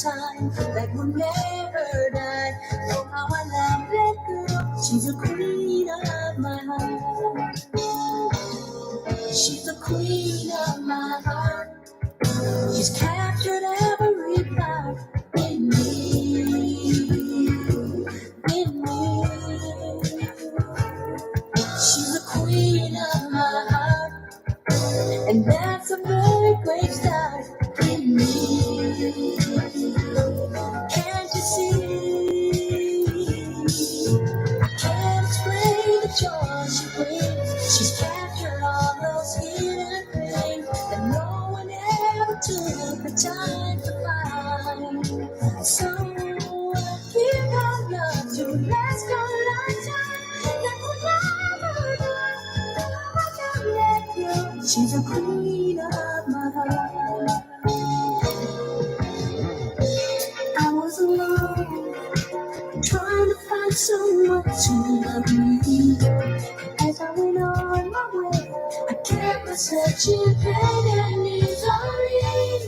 time that will never die. Oh, how I love that girl. She's the queen of my heart. She's the queen of my heart. She's captured every part in me, in me. She's the queen of my heart, and that's a very great start in me. Can't you see? I can't explain the joy she brings. She's captured all those hidden things that no one ever took the time to find. So give our love to last a lifetime. That will never die. I can't let go. She's the queen of my heart. I was alone, trying to find someone to love me. As I went on my way, I kept my searching, pain and misery.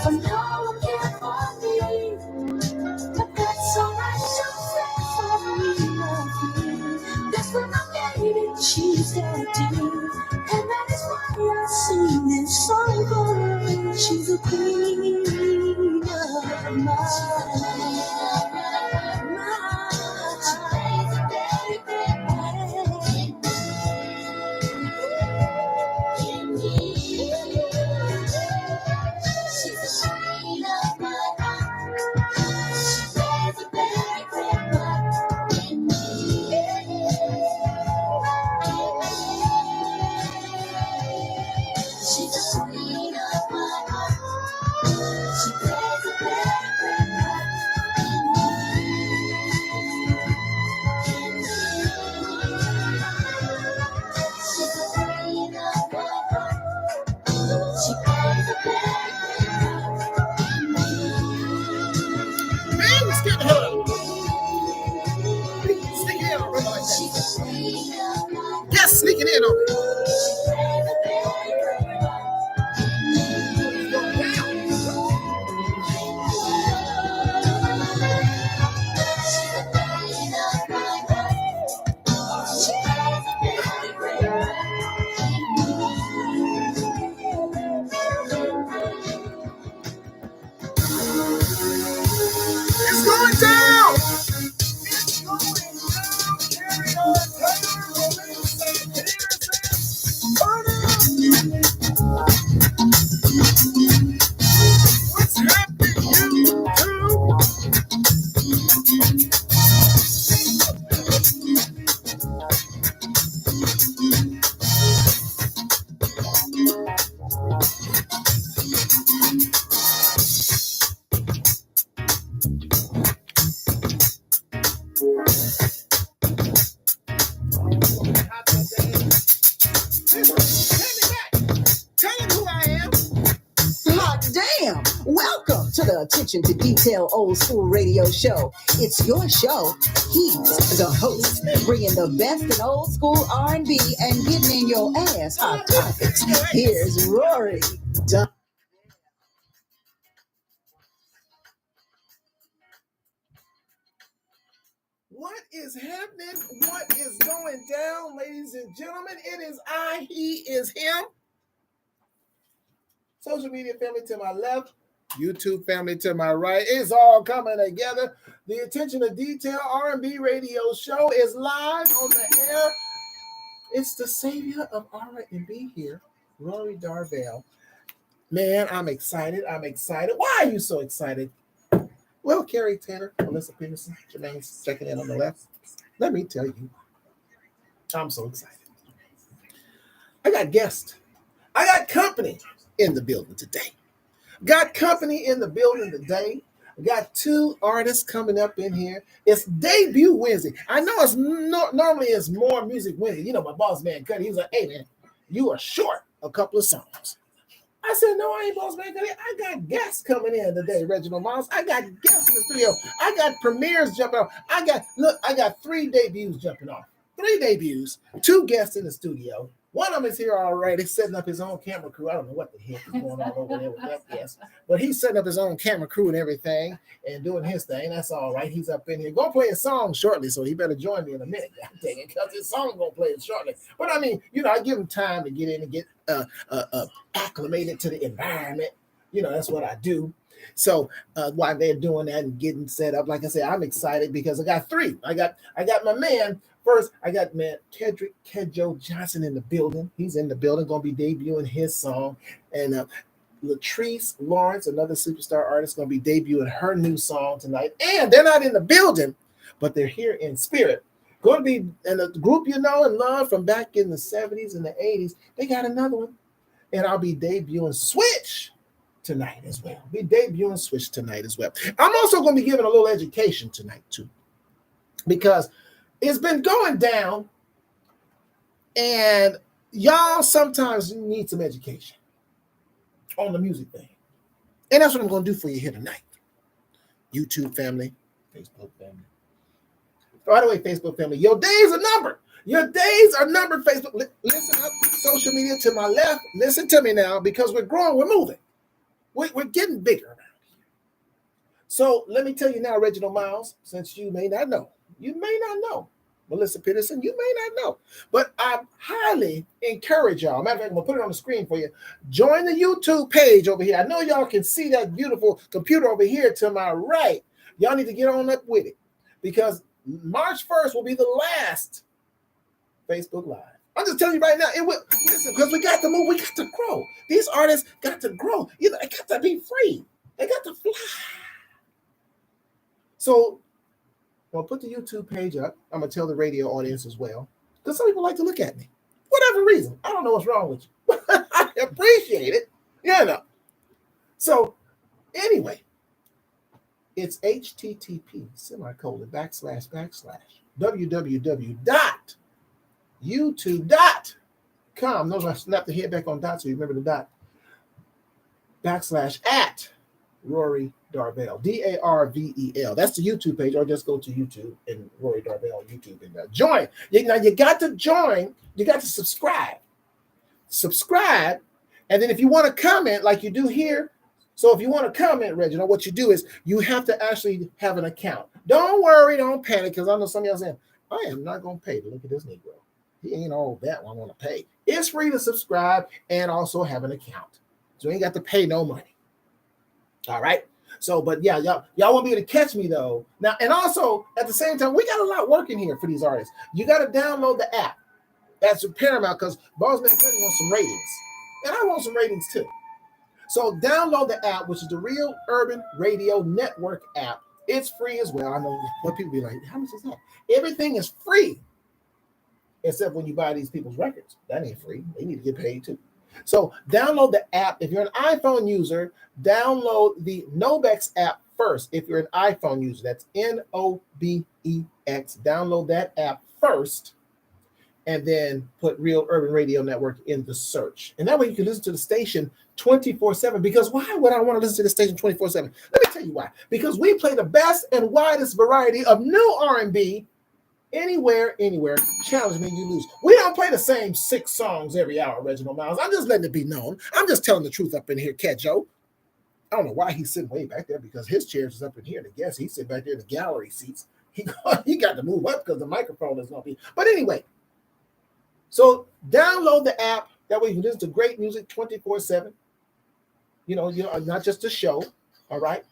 For no one cared for me, but that's alright, so sad for me, love me. That's what my baby, she's there too. And that is why I sing this song for her. She's a queen of my Sneaking in on me. It's going down. It's going down. Carry on. What's happening, Welcome to the Attention to Detail Old School Radio Show. It's your show. He's the host, bringing the best in old school R&B and getting in your ass hot topics. Here's Rory. What is happening? What is going down, ladies and gentlemen? It is I, he is him. Social media family to my left, YouTube family to my right. It's all coming together. The Attention to Detail R&B radio show is live on the air. It's the savior of R&B here, Rory Darvell. Man, I'm excited. Why are you so excited? Well, Carrie Tanner, Melissa Peterson, Jermaine's second in on the left. Let me tell you, I'm so excited. I got guests. I got company in the building today. Got two artists coming up in here. It's debut Wednesday. I know it's normally it's more music Wednesday. You know, my boss man Cuddy, he was like, hey man, you are short a couple of songs. I said, no, I ain't boss man Cuddy. I got guests coming in today, Reginald Miles. I got guests in the studio. I got premieres jumping off. I got 3 debuts jumping off. 3 debuts, 2 guests in the studio. One of them is here already, setting up his own camera crew. I don't know what the heck is going on over there with that, yes. But he's setting up his own camera crew and everything and doing his thing. That's all right. He's up in here. Gonna play a song shortly, so he better join me in a minute. Because his song gonna play it shortly. But I mean, I give him time to get in and get acclimated to the environment. That's what I do. So while they're doing that and getting set up, like I said, I'm excited because I got three. I got my man. First, I got Kedrick Kedjo Johnson in the building. He's in the building, going to be debuting his song. And Latrice Lawrence, another superstar artist, going to be debuting her new song tonight. And they're not in the building, but they're here in spirit. Going to be in a group and love from back in the 70s and the 80s. They got another one. And I'll be debuting Switch tonight as well. I'm also going to be giving a little education tonight, too. Because it's been going down, and y'all sometimes need some education on the music thing. And that's what I'm going to do for you here tonight. YouTube family, Facebook family. By the way, Facebook family, your days are numbered. Facebook. Listen up, social media to my left. Listen to me now, because we're growing, we're moving. We're getting bigger around here. So let me tell you now, Reginald Miles, since you may not know. Melissa Peterson, you may not know. But I highly encourage y'all. Matter of fact, I'm going to put it on the screen for you. Join the YouTube page over here. I know y'all can see that beautiful computer over here to my right. Y'all need to get on up with it. Because March 1st will be the last Facebook Live. I'm just telling you right now, it will. Listen, because we got to move. We got to grow. These artists got to grow. They got to be free. They got to fly. So, I'll put the YouTube page up. I'm going to tell the radio audience as well. Because some people like to look at me. Whatever reason. I don't know what's wrong with you. I appreciate it. So, anyway. It's http://www.youtube.com. Notice I snapped the head back on dot so you remember the dot. / Rory Darvel, Darvel. That's the YouTube page, or just go to YouTube and Rory Darvel YouTube and join. Now you got to join. You got to subscribe, and then if you want to comment like you do here. So if you want to comment, Reginald, what you do is you have to actually have an account. Don't worry, don't panic, because I know some of y'all saying, I am not going to pay to look at this Negro. He ain't all that one. I want to pay. It's free to subscribe and also have an account. So you ain't got to pay no money. All right. So, but yeah, y'all won't be able to catch me though. Now, and also at the same time, we got a lot working here for these artists. You got to download the app. That's paramount because Bossman Cuddy wants some ratings. And I want some ratings too. So download the app, which is the Real Urban Radio Network app. It's free as well. I know what people be like, how much is that? Everything is free. Except when you buy these people's records. That ain't free. They need to get paid too. So download the app. If you're an iPhone user, download the Nobex app first. If you're an iPhone user, that's Nobex. Download that app first. And then put Real Urban Radio Network in the search. And that way you can listen to the station 24/7. Because why would I want to listen to the station 24/7? Let me tell you why. Because we play the best and widest variety of new R&B anywhere. Challenge me, you lose. We don't play the same 6 songs every hour, Reginald Miles. I'm just letting it be known. I'm just telling the truth up in here, Kedjo. I don't know why he's sitting way back there because his chair's is up in here. I guess he's sitting back there in the gallery seats. He got to move up because the microphone is going to be. But anyway. So download the app. That way you can listen to great music 24/7. Not just a show. All right.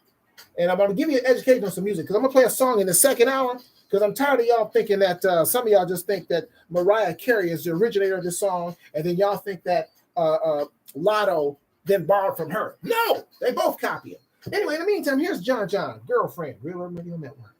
And I'm going to give you an education on some music because I'm going to play a song in the second hour because I'm tired of y'all thinking that some of y'all just think that Mariah Carey is the originator of this song. And then y'all think that Lotto then borrowed from her. No, they both copy it. Anyway, in the meantime, here's John, Girlfriend, Real Urban Radio Network.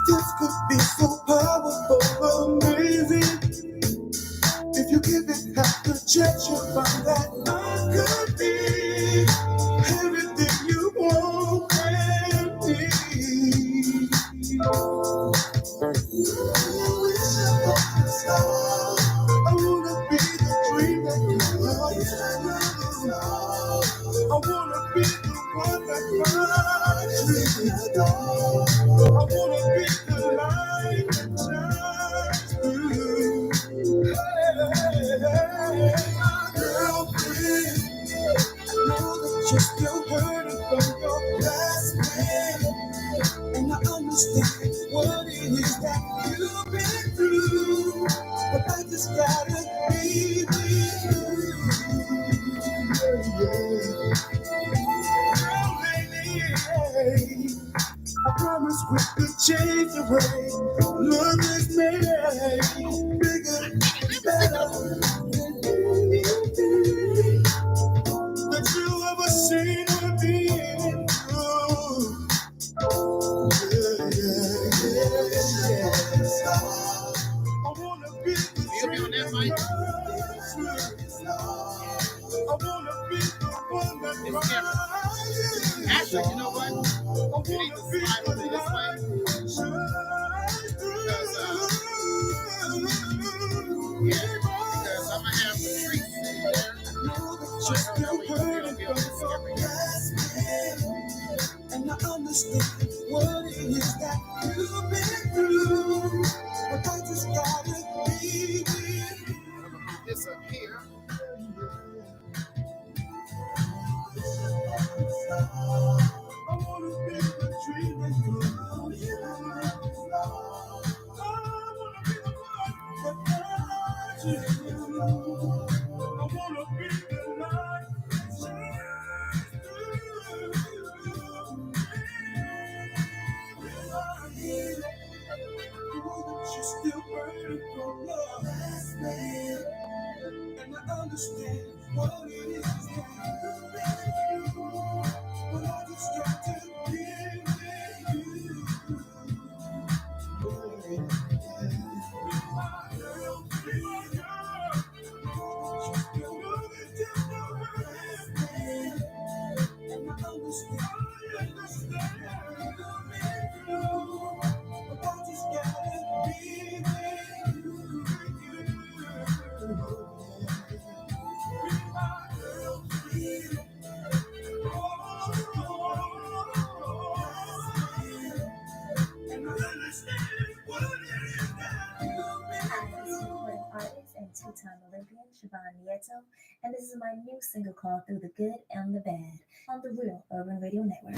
This could be so powerful, amazing. If you give it half the chance, you'll find that love could be everything you want and need. just gotta be with you. Oh, lady, I promise we could change the way love is made bigger, better than anything that you ever seen or been through. I wanna be the dream. I wanna be the one that actually, you know what? You need to slide over this way. Because I'm gonna have the treats in there. Just and I understand what it is that you've been through. But I just gotta be with you. This up here. I wanna be the dream that you know you. I wanna be the one that loves you. I wanna be the light that shines through. She's still burning for love, and I understand what it is that you've been through. But I just got to be with you. Be my girl, be my girl. She's still moving to the rest, and I understand what it is that you've been through. But I just gotta be with you. Be my girl, be artist and two-time Olympian Siobhan Nieto, and this is my new single called Through the Good and the Bad on the Real Urban Radio Network.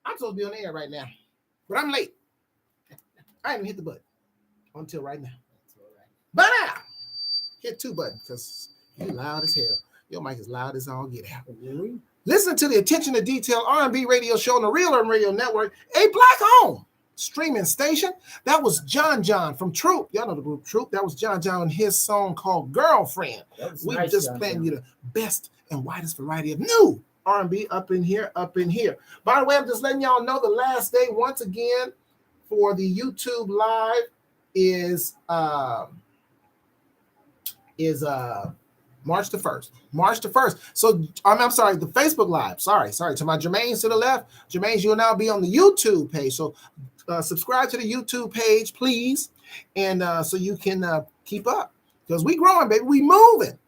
I'm supposed to be on the air right now, but I'm late. I haven't hit the button until right now. But now, hit two buttons because you're loud as hell. Your mic is loud as all get out. Really? Listen to the Attention to Detail R&B radio show on the Real Urban Radio Network, a Black-owned streaming station. That was John from Troop. Y'all know the group Troop. That was John and his song called Girlfriend. We nice, just playing you the best and widest variety of new R&B up in here. By the way, I'm just letting y'all know the last day once again for the YouTube live is March the 1st. So I'm sorry, the Facebook live. Sorry. To my Jermaine's to the left. Jermaine's, you'll now be on the YouTube page. So subscribe to the YouTube page, please. And so you can keep up. Because we growing, baby. We moving.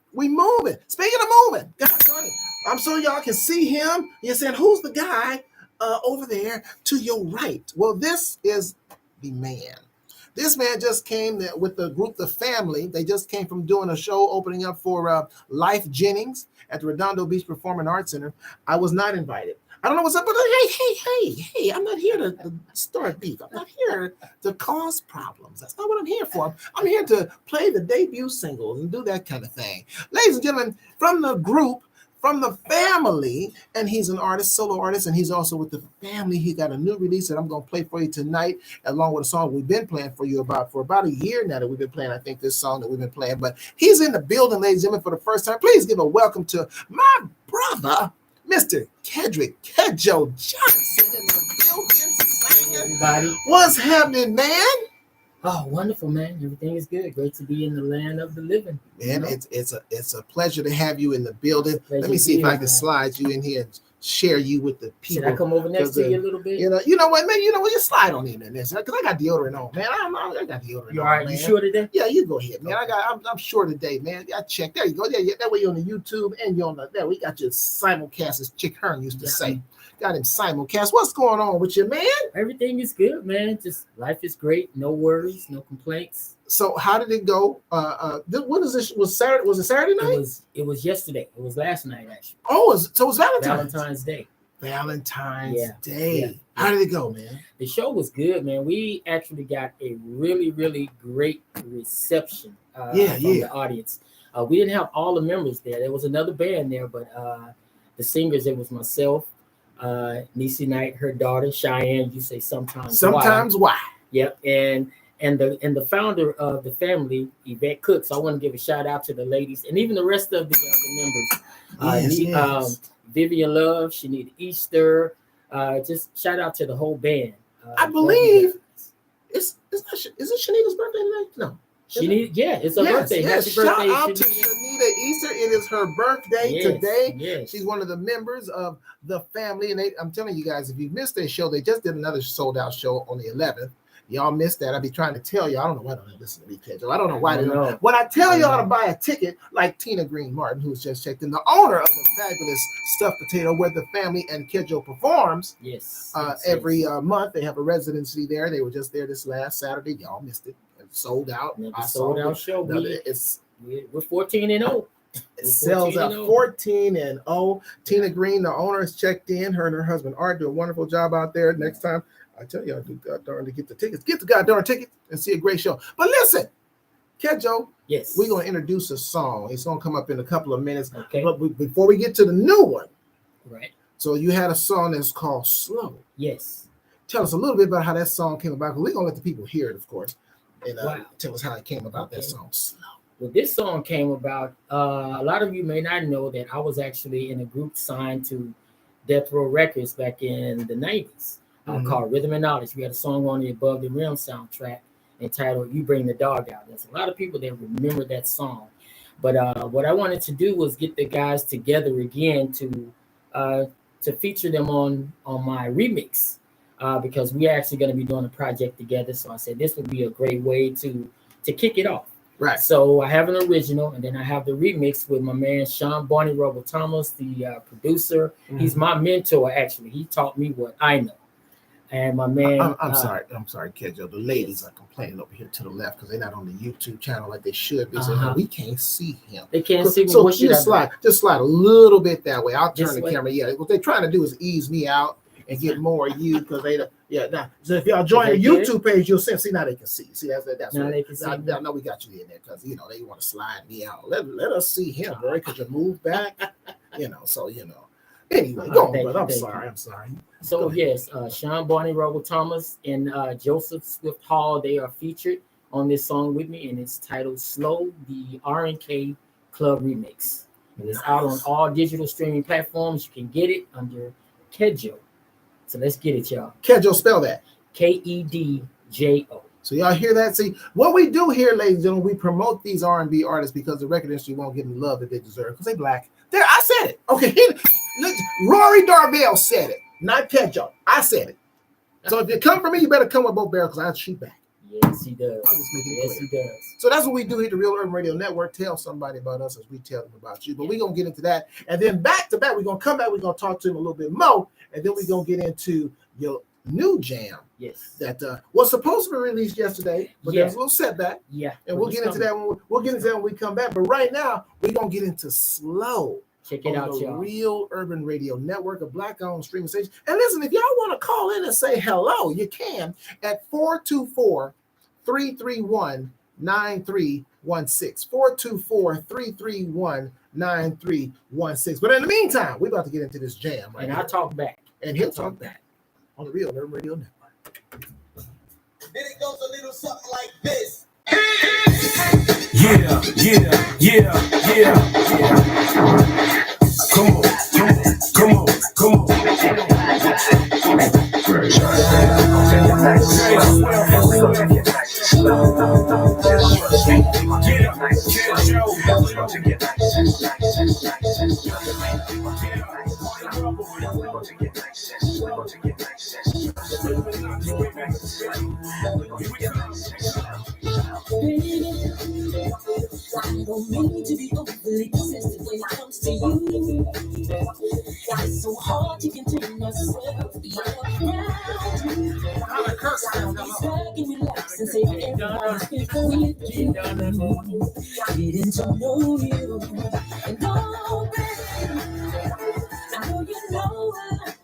Speaking of moving, I'm so y'all can see him. You're saying, who's the guy over there to your right? Well, this is the man. This man just came with the group, The Family. They just came from doing a show opening up for Life Jennings at the Redondo Beach Performing Arts Center. I was not invited. I don't know what's up, but hey, I'm not here to start beef. I'm not here to cause problems. That's not what I'm here for. I'm here to play the debut singles and do that kind of thing. Ladies and gentlemen, from the group, from The Family, and he's an artist, solo artist, and he's also with The Family. He got a new release that I'm going to play for you tonight, along with a song we've been playing for you for about a year now that we've been playing, I think, this song that we've been playing. But he's in the building, ladies and gentlemen, for the first time. Please give a welcome to my brother, Mr. Kedrick Kedjo Johnson in the building. Everybody. What's happening, man? Oh, wonderful, man. Everything is good. Great to be in the land of the living. Man, it's a pleasure to have you in the building. Let me see if I can slide you in here share you with the people. Should I come over next to you a little bit? You know what, man? You know what? You slide on in there, because I got deodorant on, man. I got deodorant. You on, all right? man. You sure today? Yeah, you go ahead, man. Okay. I'm sure today, man. I checked. There you go. Yeah, that way you're on the YouTube and you're on the there. We got your simulcast, as Chick Hearn used to say. Got him simulcast. What's going on with you, man? Everything is good, man. Just life is great. No worries, no complaints. So how did it go? What is this? Was Saturday? Was it Saturday night? It was yesterday. It was last night actually. Oh, so it was Valentine's Day. Valentine's Day. Yeah. How did it go, man? The show was good, man. We actually got a really, really great reception from the audience. We didn't have all the members there. There was another band there, but the singers, it was myself, Niecy Knight, her daughter, Cheyenne. You say sometimes why? Yep. And the founder of the family, Yvette Cook. So I want to give a shout out to the ladies and even the rest of the members. Vivian Love, she needed Easter. Just shout out to the whole band. I believe is it Shanita's birthday tonight? No. It's her birthday. Happy Shout birthday, out to Shanita Easter. It is her birthday today. Yes. She's one of the members of the family. And I'm telling you guys, if you missed their show, they just did another sold out show on the 11th. Y'all missed that. I be trying to tell you. I don't know why they don't listen to me, Kedjo. I don't know why they don't. When I tell y'all to buy a ticket, like Tina Green Martin, who's just checked in, the owner of the fabulous Stuffed Potato, where the family and Kedjo performs. Every month they have a residency there. They were just there this last Saturday. Y'all missed it. It's sold out. Sold out show. We're 14-0. It sells out 14-0. Tina Green, the owner, has checked in. Her and her husband Art do a wonderful job out there. Next time, I tell you, I'll do goddamn to get the tickets. Get the goddamn ticket and see a great show. But listen, Kedjo, we're going to introduce a song. It's going to come up in a couple of minutes. Okay. But before we get to the new one, right? So you had a song that's called Slow. Yes. Tell us a little bit about how that song came about. We're going to let the people hear it, of course, and tell us how it came about, that song, Slow. Well, this song came about, a lot of you may not know that I was actually in a group signed to Death Row Records back in the 90s. Called Rhythm and Knowledge. We had a song on the Above the Rim soundtrack entitled You Bring the Dog Out. There's a lot of people that remember that song. But what I wanted to do was get the guys together again to feature them on my remix because we're actually going to be doing a project together. So I said this would be a great way to kick it off. Right. So I have an original, and then I have the remix with my man Sean Barney Robo Thomas, the producer. He's my mentor, actually. He taught me what I know. And my man, I'm sorry, Kedjo. The ladies are complaining over here to the left because they're not on the YouTube channel like they should be. So we can't see him. They can't see me. So just slide a little bit that way. I'll turn the camera. Yeah, what they're trying to do is ease me out and get more of you because they. Now, so if y'all join the YouTube page, you'll see. Now they can see. See, that's now what they can see. I know we got you in there because they want to slide me out. Let us see him, bro. Because you move back. So. Anyway, go on, but I'm sorry. So yes, Sean Barney, Robo Thomas, and Joseph Swift Hall, they are featured on this song with me, and it's titled "Slow," the R&K Club remix. And it's out on all digital streaming platforms. You can get it under Kedjo. So let's get it, y'all. Kedjo, spell that. Kedjo. So y'all hear that? See, what we do here, ladies and gentlemen, we promote these R&B artists because the record industry won't give them the love that they deserve because they black. There, I said it. Okay, Rory Darvell said it, not Kedjo. I said it. So if you come for me, you better come with both barrels because I'll shoot back. Yes, he does. I'm just making it clear. Yes, he does. So that's what we do here at the Real Urban Radio Network. Tell somebody about us as we tell them about you. But we're going to get into that. And then back to back, we're going to come back. We're going to talk to him a little bit more. And then we're going to get into your new jam. Yes. That was supposed to be released yesterday, but there's a little setback. Yeah. And we'll get into that when we come back. But right now, we're going to get into Slow. Check it out, y'all. Real Urban Radio Network, a black-owned streaming station. And listen, if y'all want to call in and say hello, you can at 424-331-9316. 424-331-9316. But in the meantime, we're about to get into this jam. And I'll talk back. And he'll talk back on the Real Urban Radio Network. Then it goes a little something like this. Yeah. Come on. Baby, I don't mean to be overly persistent when it comes to you. It's so hard to contain myself around. Stuck and relax and say everybody's faithful with you. Getting to know you. And oh, baby, I know you know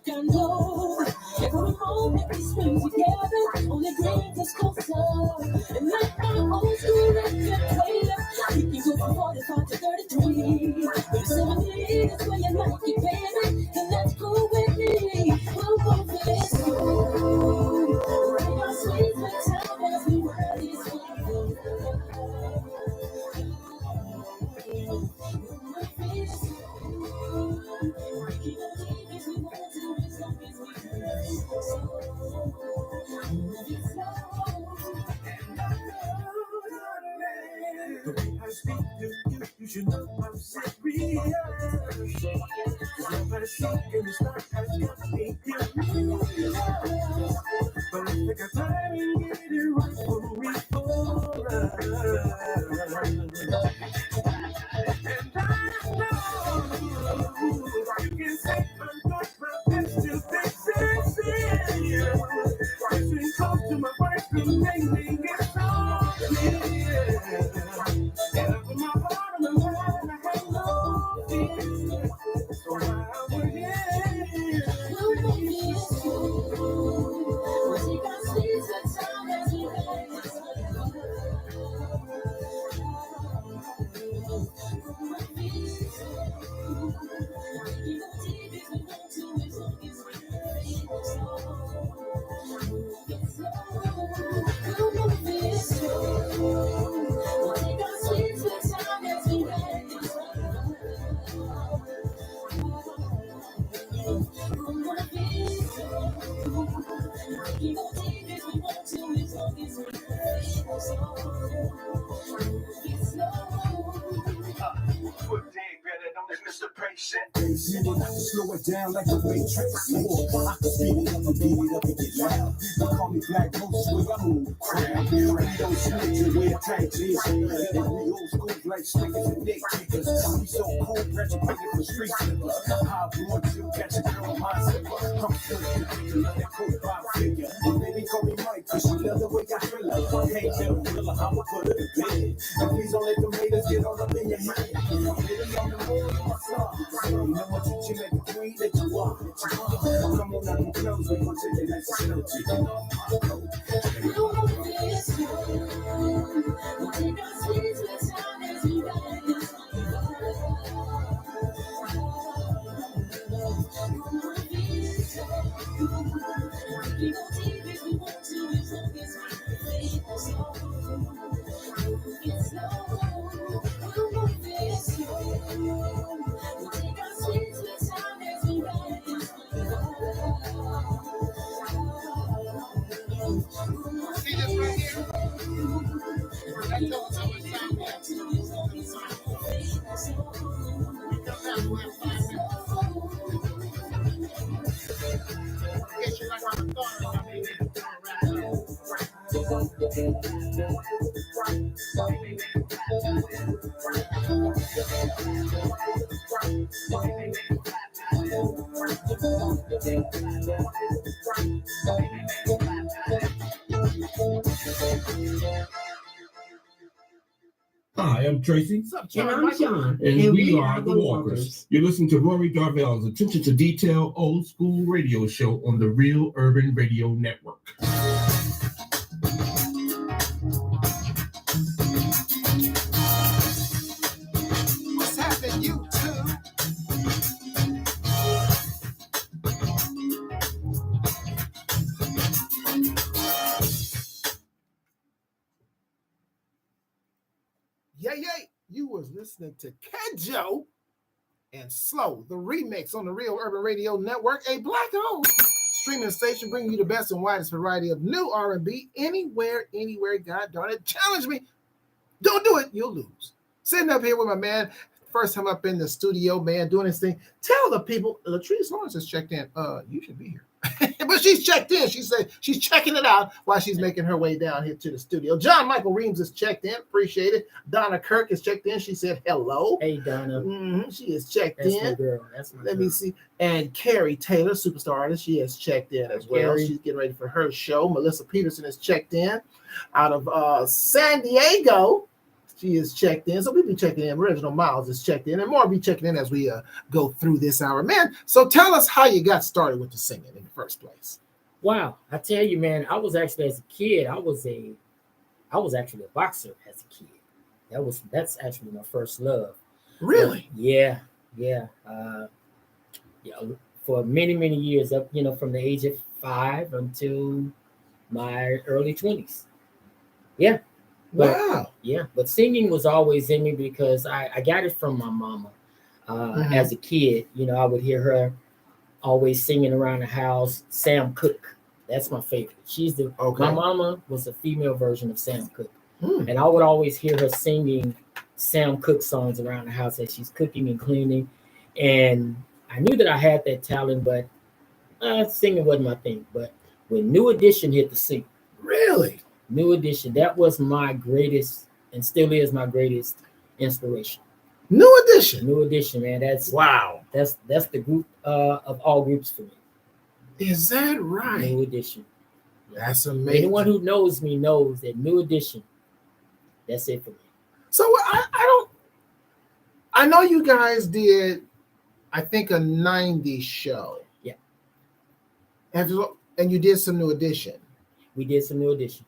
I know. Every moment we spend together only brings us closer. And like my old school record player, we can go from 45 to 33. But 70 is where you like it, baby. And that's cool with me. We'll go for this. Bring our sweet time as we ride these wheels. The way I speak to you, you should know I'm serious. Love I seek and it's not has got me curious. But let's take our time and get it right for us. And I know you can say I'm not my best to fix it. Listen close to my voice and make it so clear. And up in my heart and my mind, I have no fear. So while we're here, We'll make it true. We'll take our sweet time as we ride this put Dave better known as Mr. Patient. Send it, I can slow it down like a matrix. Or I can speed it up and beat it up and get loud. They call me Black Ghost, where I move the crowd. We don't snitch and wear tight jeans. And we old school like stickers and neck kickers. We so cool, graduated from street slippers. High born to catch a girl, my zipper. I'm still thinking of that cool pop figure. And baby call me Mike, cause she love the way I feel her. Can't tell the thriller, I'ma put her to bed. And please don't let them haters get all up in your head. Baby, I'm the moon of my song. You know what you chill like the queen that you are. Come on out and close, we gon' take it nice and slow. Taking off my coat. We'll take our sweet time as we ride this See this right here? That tells us how much time we have. We come back, we'll have 5 minutes. In case you're like on the phone, I mean, Hi, I'm Tracy. what's up, And John? I'm John. And we are the Walkers. You're listening to Rory Darvell's Attention to Detail old school radio show on the Real Urban Radio Network. What's happening, YouTube? Yay, yay. You was listening to Kedjo and Slow, the remix on the Real Urban Radio Network, a black-owned streaming station bringing you the best and widest variety of new R&B anywhere, God darn it. Challenge me. Don't do it. You'll lose. Sitting up here with my man, first time up in the studio, man, doing this thing. Tell the people, Latrice Lawrence has checked in. You should be here. but she's checked in. She said she's checking it out while she's making her way down here to the studio. John Michael Reams is checked in. Appreciate it. Donna Kirk is checked in. She said hello. Hey, Donna. She is checked That's in. my girl. That's my Let girl. me see. And Carrie Taylor, superstar artist, she has checked in as well. Carrie. She's getting ready for her show. Melissa Peterson is checked in out of San Diego. She is checked in. So we'll be checking in. Reginald Miles is checked in. And more will be checking in as we go through this hour. Man, so tell us how you got started with the singing in the first place. Wow. I tell you, man, I was actually, as a kid, I was actually a boxer as a kid. That's actually my first love. Really? Yeah. For many, many years, up, from the age of 5 until my early 20s. Yeah. But, wow. Yeah, but singing was always in me because I got it from my mama. As a kid, I would hear her always singing around the house. Sam Cooke, that's my favorite. My mama was a female version of Sam Cooke, and I would always hear her singing Sam Cooke songs around the house as she's cooking and cleaning. And I knew that I had that talent, but singing wasn't my thing. But when New Edition hit the scene, really. New Edition, that was my greatest and still is my greatest inspiration. New Edition, man. That's wow. That's the group of all groups for me. Is that right? New Edition. Yeah. That's amazing. Anyone who knows me knows that New Edition, that's it for me. So I know you guys did, I think, a 90s show. Yeah. And you did some New Edition. We did some New Edition.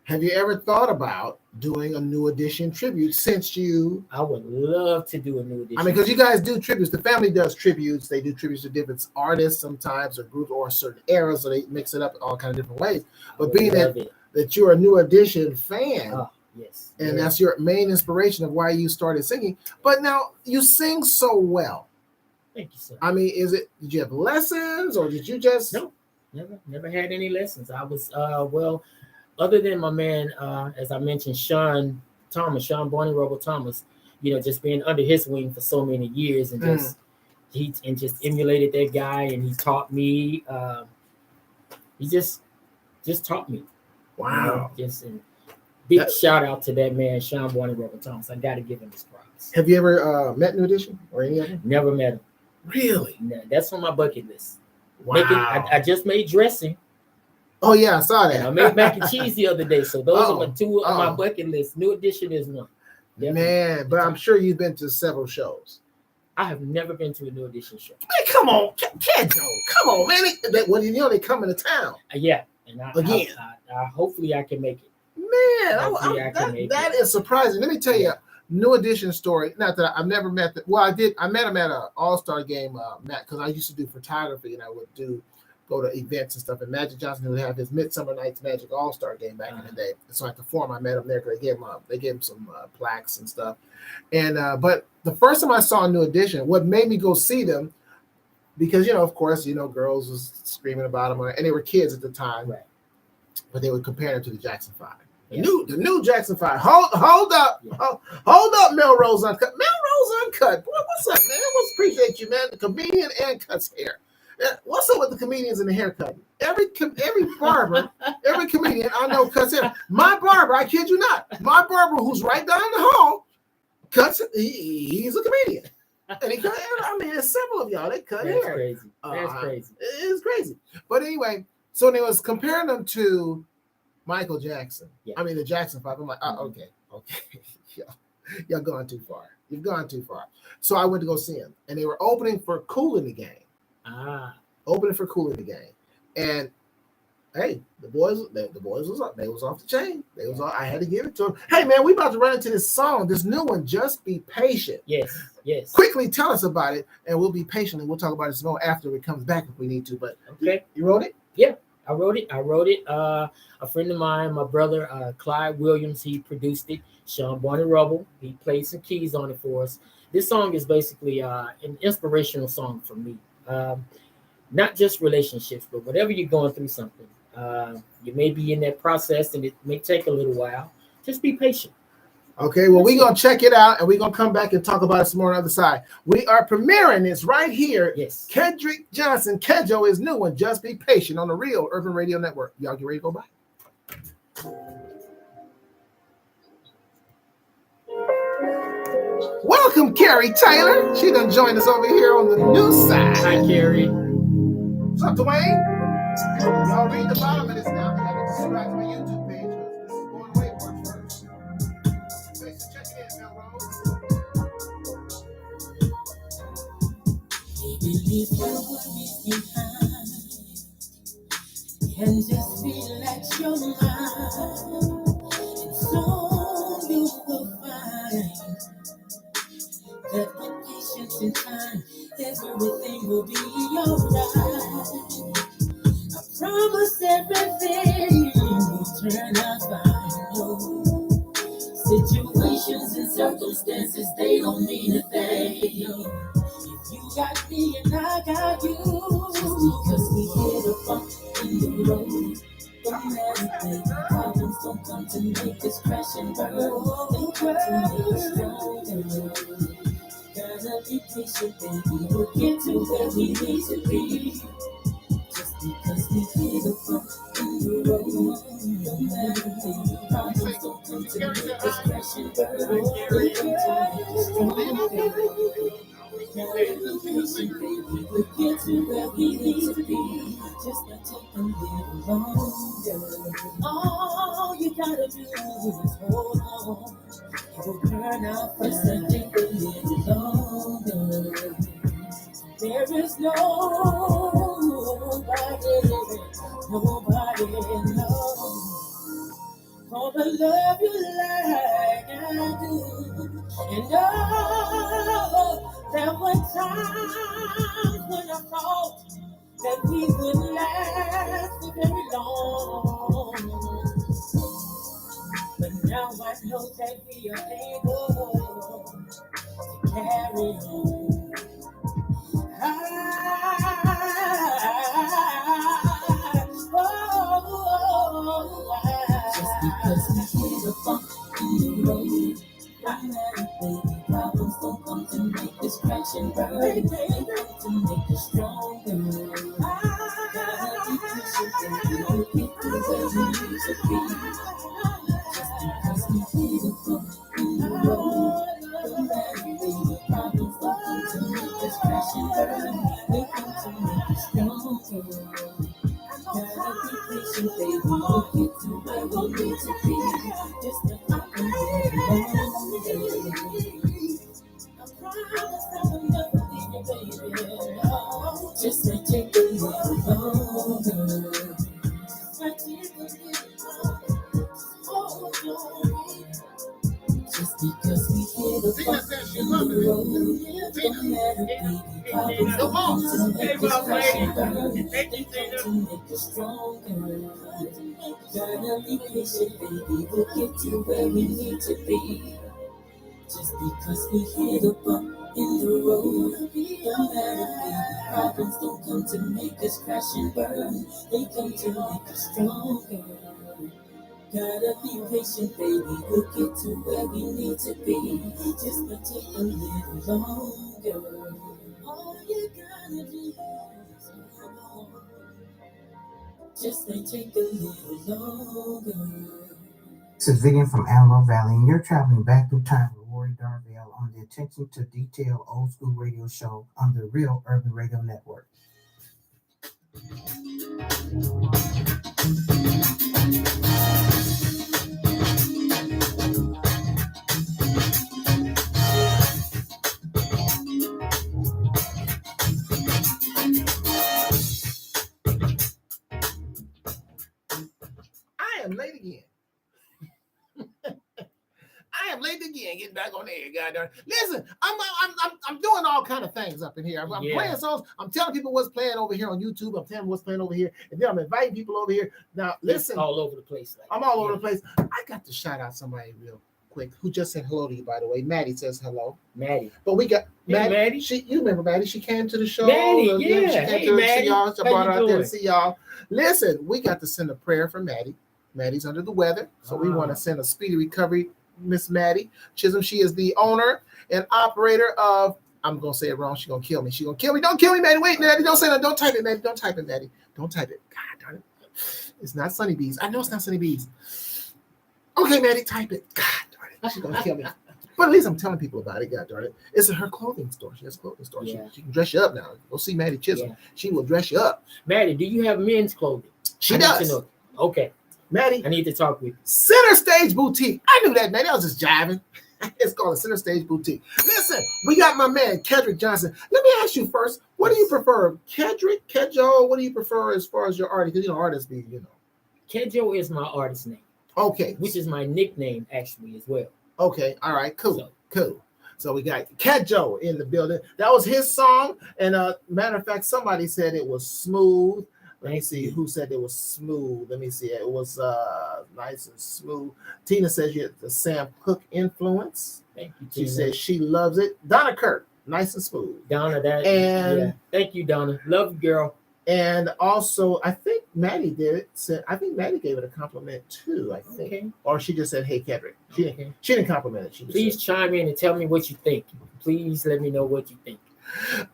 Have you ever thought about doing a New Edition tribute since you... I would love to do a New Edition. I mean, because you guys do tributes. The family does tributes. They do tributes to different artists sometimes or groups or certain eras, so they mix it up in all kinds of different ways. But being that you're a New Edition fan, yes, and that's your main inspiration of why you started singing. But now you sing so well. Thank you, sir. I mean, did you have lessons or did you just... No, never had any lessons. I was, other than my man, as I mentioned, Sean Bonnie Robo Thomas, just being under his wing for so many years and just emulated that guy, and he taught me. He just taught me. Wow. Big shout out to that man, Sean Bonnie Robo Thomas. I got to give him his props. Have you ever met New Edition or any of them? Never met him. Really? No, that's on my bucket list. Wow. I just made dressing. Oh yeah, I saw that. I made mac and cheese the other day, so those are my two on my bucket list. New Edition is one. Definitely. Man, but I'm sure you've been to several shows. I have never been to a New Edition show. Man, come on, come on, man. They come into town. Yeah, and I hopefully I can make it. Man, that is surprising. Let me tell you, New Edition story. Not that I've never met them. Well, I did. I met him at an All-Star game, because I used to do photography and I would go to events and stuff. And Magic Johnson would have his Midsummer Night's Magic All-Star game back in the day. And so at the Forum, I met him there because they gave him some plaques and stuff. And but the first time I saw New Edition, what made me go see them, because of course, girls was screaming about them, and they were kids at the time, right? But they would compare them to the Jackson 5. The Yes. new Jackson 5. Hold up. Yeah. Hold up, Melrose Uncut. Melrose Uncut. Boy, what's up, man? Appreciate you, man. The comedian and cuts hair. What's up with the comedians and the haircut? Every barber, every comedian I know cuts hair. My barber, I kid you not, my barber who's right down the hall cuts. He's a comedian, and he cut hair. I mean, there's several of y'all that cut hair. Crazy. That's crazy. It's crazy. But anyway, so they was comparing them to Michael Jackson. Yeah. I mean, the Jackson 5. I'm like, okay. Y'all gone too far. You've gone too far. So I went to go see him, and they were opening for Kool in the Gang. Opening for Kool in the Gang, and hey, the boys was up. They was off the chain. They was I had to give it to them. Hey man, we about to run into this song, this new one. Just be patient. Yes. Quickly tell us about it, and we'll be patient, and we'll talk about it some more after it comes back if we need to. But okay, you wrote it? Yeah, I wrote it. A friend of mine, my brother Clyde Williams, he produced it. Sean Bonnie Rubble, he played some keys on it for us. This song is basically an inspirational song for me. Not just relationships, but whatever you're going through something, you may be in that process and it may take a little while. Just be patient. Okay, well, we're going to check it out, and we're going to come back and talk about it some more on the other side. We are premiering this right here. Yes. Kendrick Johnson, Kedjo, is new one. Just Be Patient on the Real Urban Radio Network. Y'all get ready to go by? Welcome, Carrie Taylor. She done joined us over here on the news side. Hi, Carrie. What's up, Dwayne? Y'all read the bottom of this now. I got to subscribe to my YouTube page. This is going away first. Thanks for checking in, Melrose. Leave your worries behind and just relax your mind. And soon you will find that with patience and time, everything will be alright. I promise everything will turn out fine. Situations and circumstances, they don't mean a thing. You got me and I got you. Just because we hit a bump in the road, don't matter, baby. Problems don't come to make us crash and burn. They come to make us stronger. Gotta be patient, baby. We'll get to where we need to be. Just because we hit a bump in the road, don't matter, baby. Problems don't come to make us crash and burn. They come to make us stronger. Baby, we'll get to where we need to be. Just gonna take a little longer. All you gotta do is hold on. It will turn out first and take a little longer. There is nobody knows. Gonna love you like I do. And there were times when I thought that we wouldn't last very long. But now I know that we are able to carry on. Just because we hit a bump in the road, don't matter, baby. Problems don't come to make us crash and burn. They come to make us stronger. Gotta be patient, baby. We'll get to where we need to be. Just because we hit a bump in the road, don't matter, baby. Problems don't come to make us crash and burn. They come to make us stronger. Gotta be patient, baby. We'll get to where we need to be. Just a couple of longer. I promise I will never leave you, baby. No, just to take a little longer. I take a little longer. Hold on. Just because we hit a bump in the road, don't matter, baby. Problems don't come to make us crash and burn. They come to make us stronger. Gotta be patient, baby. We'll get to where we need to be. Just because we hit a bump in the road, don't matter, baby. Problems don't come to make us crash and burn. They come to make us stronger. Gotta be patient, baby. We'll get to where we need to be. Just gonna take a little longer. All you gotta do is hold on. Just gonna take a little longer. This is Vivian from Antelope Valley, and you're traveling back through time with Rory Darvell on the Attention to Detail Old School Radio Show on the Real Urban Radio Network. I am late again. I am late again. Getting back on the air, goddamn. Listen, I'm doing all kind of things up in here. I'm playing songs. I'm telling people what's playing over here on YouTube. I'm telling them what's playing over here, and then I'm inviting people over here. Now, listen, It's all over the place. I'm all over the place. I got to shout out somebody real quick who just said hello to you, by the way. Maddie says hello. Maddie. But we got Maddie. You remember Maddie? She came to the show. Maddie, She yeah. came Hey, to Maddie. see y'all. So I How brought you her out there to doing? see y'all. Listen, we got to send a prayer for Maddie. Maddie's under the weather, so we want to send a speedy recovery Miss Maddie Chisholm. She is the owner and operator of, I'm going to say it wrong. She's going to kill me. She's going to kill me. Don't kill me, Maddie. Wait, Maddie. Don't say that. Don't type it, Maddie. Don't type it, Maddie. Don't type it. God darn it. It's not Sunny Bees. I know it's not Sunny Bees. Okay, Maddie, type it. God darn it. She's going to kill me. But at least I'm telling people about it. God darn it. It's her clothing store. She has a clothing store. Yeah. She can dress you up now. Go see Maddie Chisholm. Yeah. She will dress you up. Maddie, do you have men's clothing? She does. Okay. Maddie. I need to talk with you. Center Stage Boutique. I knew that, Maddie. I was just jiving. It's called a Center Stage Boutique. Listen, we got my man, Kedrick Johnson. Let me ask you first, what do you prefer? Kedrick, Kedjo, what do you prefer as far as your artist? Because, artists be, Kedjo is my artist name. Okay. Which is my nickname, actually, as well. Okay. All right. Cool. Cool. So we got Kedjo in the building. That was his song. And matter of fact, somebody said it was smooth. Let me see who said it was smooth. Let me see. It was nice and smooth. Tina says you have the Sam Cooke influence. Thank you, She Tina. says she loves it. Donna Kirk, nice and smooth. Donna, and thank you, Donna. Love you, girl. And also, I think Maddie did it. I think Maddie gave it a compliment too. I think, Okay. Or she just said, "Hey, Kedrick." She didn't compliment it. She Please chime in and tell me what you think. Please let me know what you think.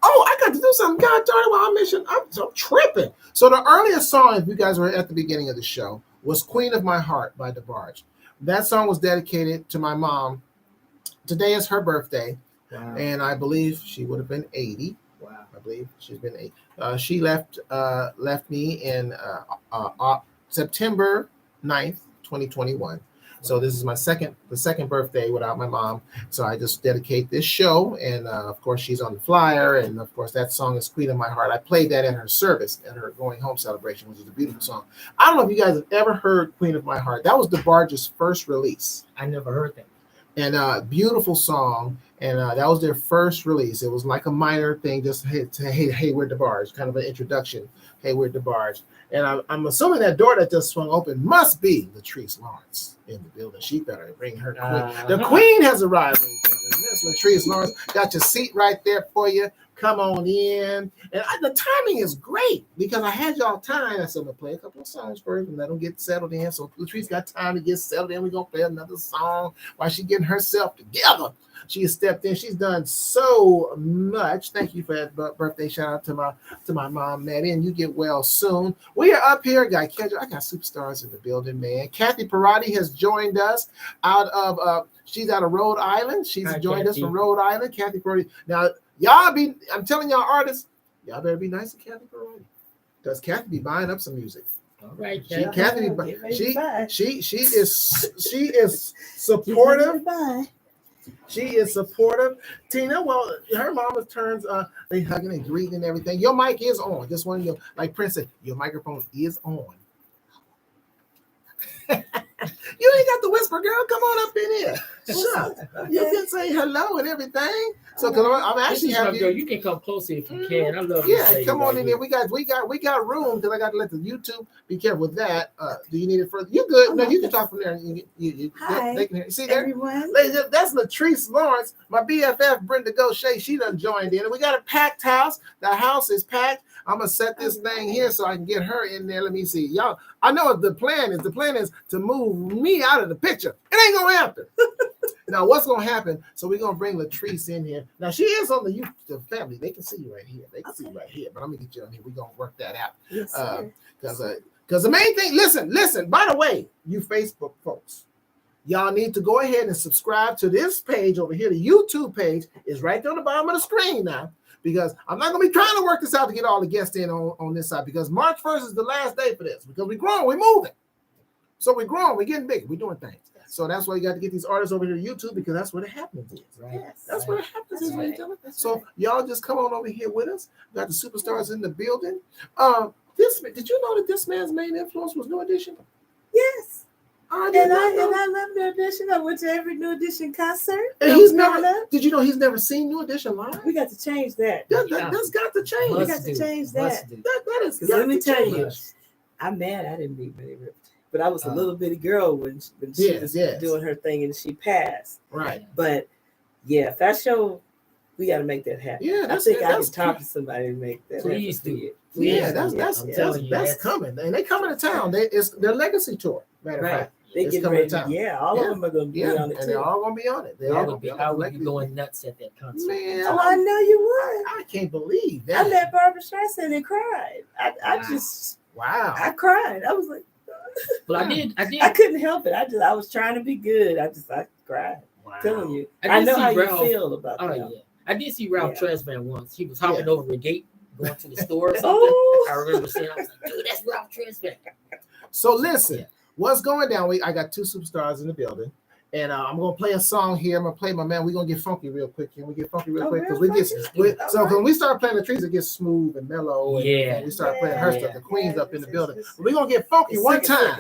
Oh, I got to do something. God darn it! While I mentioned, I'm tripping. So the earliest song, if you guys were at the beginning of the show, was "Queen of My Heart" by DeBarge. That song was dedicated to my mom. Today is her birthday, Wow. and I believe she would have been 80. Wow. I believe she's been 80. She left me in September 9th, 2021. So this is the second birthday without my mom. So I just dedicate this show, and of course she's on the flyer, and of course that song is "Queen of My Heart." I played that at her service, at her going home celebration, which is a beautiful song. I don't know if you guys have ever heard "Queen of My Heart." That was DeBarge's first release. I never heard that. And beautiful song, and that was their first release. It was like a minor thing, just hey, we're DeBarge, kind of an introduction. Hey, we're DeBarge. And I'm assuming that door that just swung open must be Latrice Lawrence in the building. She better bring her queen. The queen has arrived, ladies and gentlemen. Miss Latrice Lawrence, got your seat right there for you. Come on in. And the timing is great because I had y'all time. I said, I'm going to play a couple of songs first and let them get settled in. So Latrice got time to get settled in. We're going to play another song while she's getting herself together. She has stepped in. She's done so much. Thank you for that birthday shout out to my mom, Maddie, and you get well soon. We are up here. I got superstars in the building, man. Kathy Parati has joined us she's out of Rhode Island. She's joined us from Rhode Island. Kathy Parati. Now, I'm telling y'all artists, y'all better be nice to Kathy Parati. Because Kathy be buying up some music. All right, Kathy, she is supportive. She is supportive. Tina, well, her mama turns, they hugging and greeting and everything. Your mic is on. Just one of your, like Prince said, your microphone is on. You ain't got the whisper, girl. Come on up in here. Shut. You can say hello and everything. So I'm actually having you can come closer if you can. I love. Yeah, come on in there. We got room because I got to let the YouTube be careful with that. Do you need it further? You good? No, you can talk from there. Hi, they can hear. See there, everyone. Ladies, that's Latrice Lawrence. My BFF Brenda Gaucher. She done joined in, and we got a packed house. The house is packed. I'm gonna set this thing here so I can get her in there. Let me see, y'all. I know what the plan is. The plan is to move me out of the picture. It ain't gonna happen. Now, what's gonna happen? So we're gonna bring Latrice in here. Now she is on the family. They can see you right here. They can see you right here. But I'm gonna get you on here. We're gonna work that out. Yes, sir. Because the main thing. Listen. By the way, you Facebook folks, y'all need to go ahead and subscribe to this page over here. The YouTube page is right there on the bottom of the screen now. Because I'm not going to be trying to work this out to get all the guests in on this side. Because March 1st is the last day for this. Because we're growing, we're moving. So we're growing, we're getting big, we're doing things. So that's why you got to get these artists over here to YouTube because that's where the happenings is, right? Yes, that's where the happenings is, right. So y'all just come on over here with us. We got the superstars in the building. Did you know that this man's main influence was New Edition? Yes. I love New Edition. I went to every New Edition concert. And did you know he's never seen New Edition live? We got to change that. That's got to change. We got to change that. That is. Let me tell you, I'm mad I didn't meet Betty Ripton. But I was a little bitty girl when she was doing her thing and she passed. Right. But yeah, Fast Show, we got to make that happen. Yeah, I think I can talk to somebody and make that happen. Please do it. Yeah, that's coming. And they coming to town. It's their legacy tour. Matter of fact. They It's get coming ready. to town. Yeah, all of them are going to be on it and too. they're all going to be on it. They're all going to be on it. I would be going nuts at that concert. Man, Oh, I know you would. I can't believe that. I met Barbara Streisand and cried. I cried. I was like, Well, I did. I couldn't help it. I was trying to be good. I cried. Wow. I'm telling you. I I did know see how Ralph- you feel about Oh that. yeah, I did see Ralph Yeah. Tresvant once. He was hopping over a gate, going to the store or something. Oh. I remember saying, I was like, dude, that's Ralph Tresvant. So listen, Yeah. what's going down? I got two superstars in the building. And I'm gonna play a song here. I'm gonna play my man. We're gonna get funky real quick. Can we get funky real quick? Because when we start playing Latrice, it gets smooth and mellow. And we start playing her stuff. The Queen's up in the building. We're gonna get funky one time.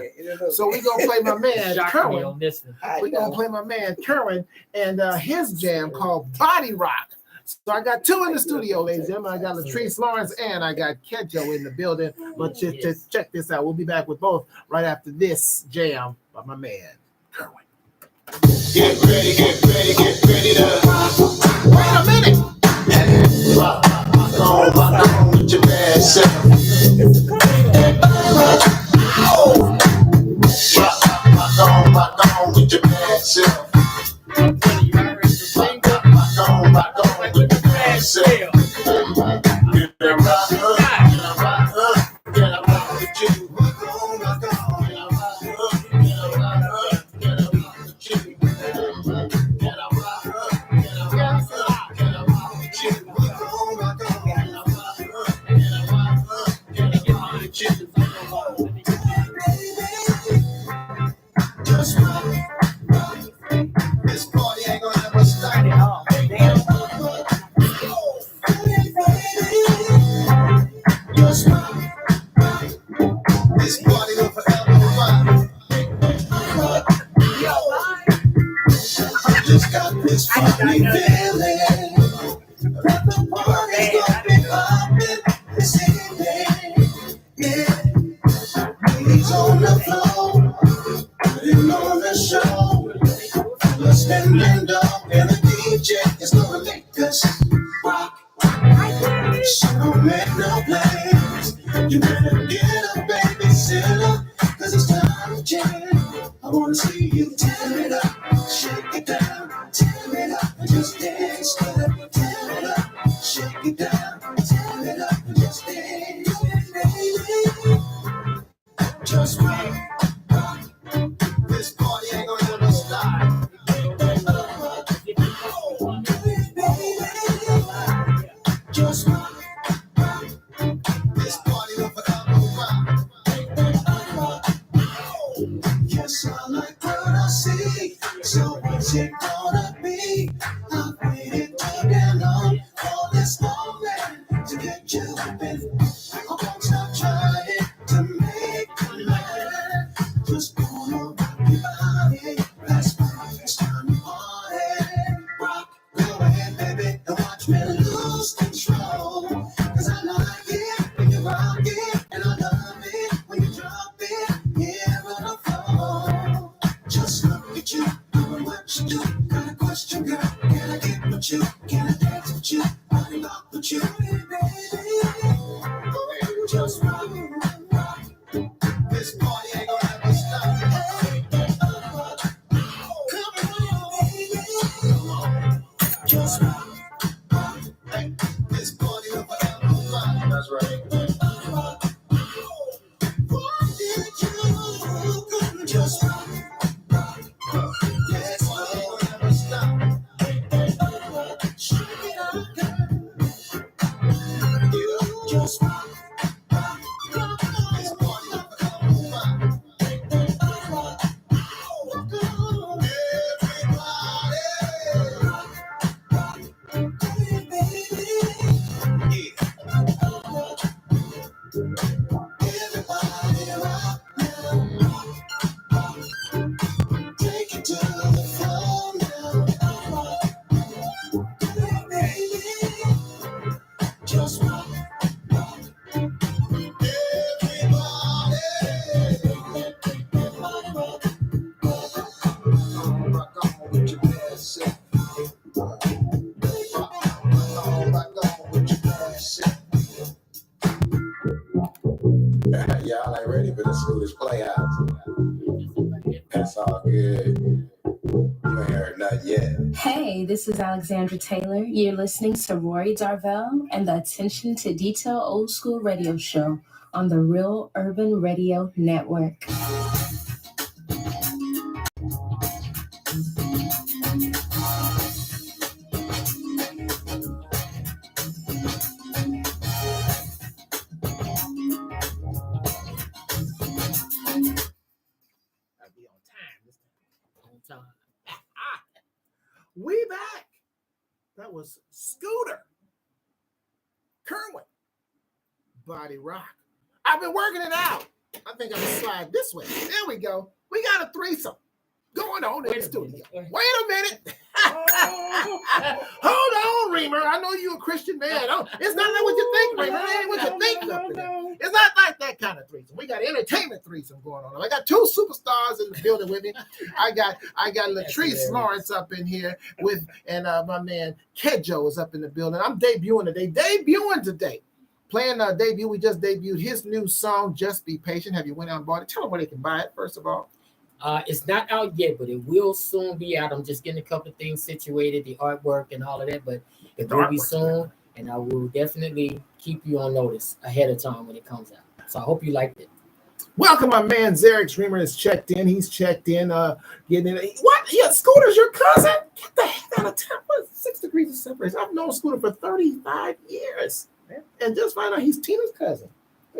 So we're gonna play my man Kerwin. on this one. We're gonna play my man Kerwin and his jam called Body Rock. So I got two in the studio, ladies and gentlemen. I got Latrice Lawrence and I got Kedjo in the building. But to check this out, we'll be back with both right after this jam by my man Kerwin. Get ready to Wait a minute. rock on with your bad self. Rock on with your bad self. Rock on with your bad self. Get a rock up, get a rock with you. Rock on, get a rock up, get a rock with you. Get a rock up, get a rock with you. Rock on, get a rock up, with you. Just rock. This party ain't gonna ever stop. Just rock. This party will forever rock. Just got this funny feeling that the party's gonna be poppin' this evening. Yeah, ladies on the floor, putting on the show. Let's spin and up, and the DJ is gonna make us rock. So don't make no plans. You better get a babysitter, 'cause it's time to jam. I wanna see you tear it up, shake it down, tear it up, and just dance. Tear it up, shake it down, tear it up, and just dance. Just rock. This party ain't gonna ever stop. Just rock. This party will forever rock. Yes, I like what I see. So what's it gonna be? I've waited too damn long for this moment to get you in. I won't stop trying to make you laugh. Just gonna rock your body. That's right, it's time to party. Rock, go ahead, baby, and watch me lose control. 'Cause I like it when you rock it, and I love it when you drop it. Yeah, on the floor. Just look at you, doing what you do. Got a question, girl? Can I get with you? Can I dance with you? Body rock with you, baby. Just rock, rock. This party ain't gonna ever stop. Come on, just rock. Hey, this party will forever rock. That's right. What did you just rock? This party will never stop. Shake it up, girl. You just rock. This party will forever rock. Rock on, everybody. Hey, this is Alexandra Taylor. You're listening to Rory Darvell and the Attention to Detail Old School Radio Show on the Real Urban Radio Network. I'll be on time this time. We back. That was Scooter Kerwin, Body Rock. I've been working it out. I think I'm gonna slide this way. There we go. We got a threesome going on in the studio. Wait a minute. Hold on, Reamer. I know you're a Christian man. It's not like what you think, Reamer. It ain't what you think. No. It's not like that kind of threesome. We got entertainment threesome going on. I got two superstars in the building with me. I got Latrice Lawrence up in here with, and my man Kedjo is up in the building. I'm debuting today. Playing debut. We just debuted his new song, Just Be Patient. Have you went out and bought it? Tell them where they can buy it, first of all. It's not out yet, but it will soon be out. I'm just getting a couple of things situated, the artwork and all of that, but it will be soon, and I will definitely keep you on notice ahead of time when it comes out. So I hope you liked it. Welcome, my man Zarek Reamer has checked in. He's checked in, getting in. What? Yeah, Scooter's your cousin? Get the heck out of town. What? 6 degrees of separation. I've known Scooter for 35 years. And just find out he's Tina's cousin.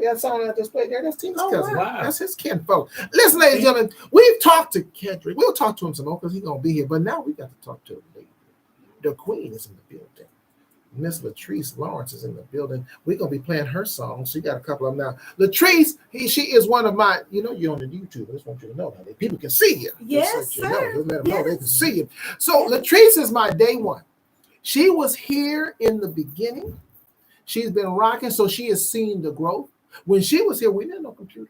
That song I just played there, that's Tina's cousin. Wow. That's his kinfolk. Listen, ladies and gentlemen, we've talked to Kendrick. We'll talk to him some more because he's going to be here. But now we got to talk to the queen is in the building. Miss Latrice Lawrence is in the building. We're going to be playing her songs. She got a couple of them now. Latrice, she is one of my, you're on the YouTube. I just want you to know that people can see you. Yes, sir. Just let them know they can see you. So Latrice is my day one. She was here in the beginning. She's been rocking, so she has seen the growth. When she was here, we didn't have no computer.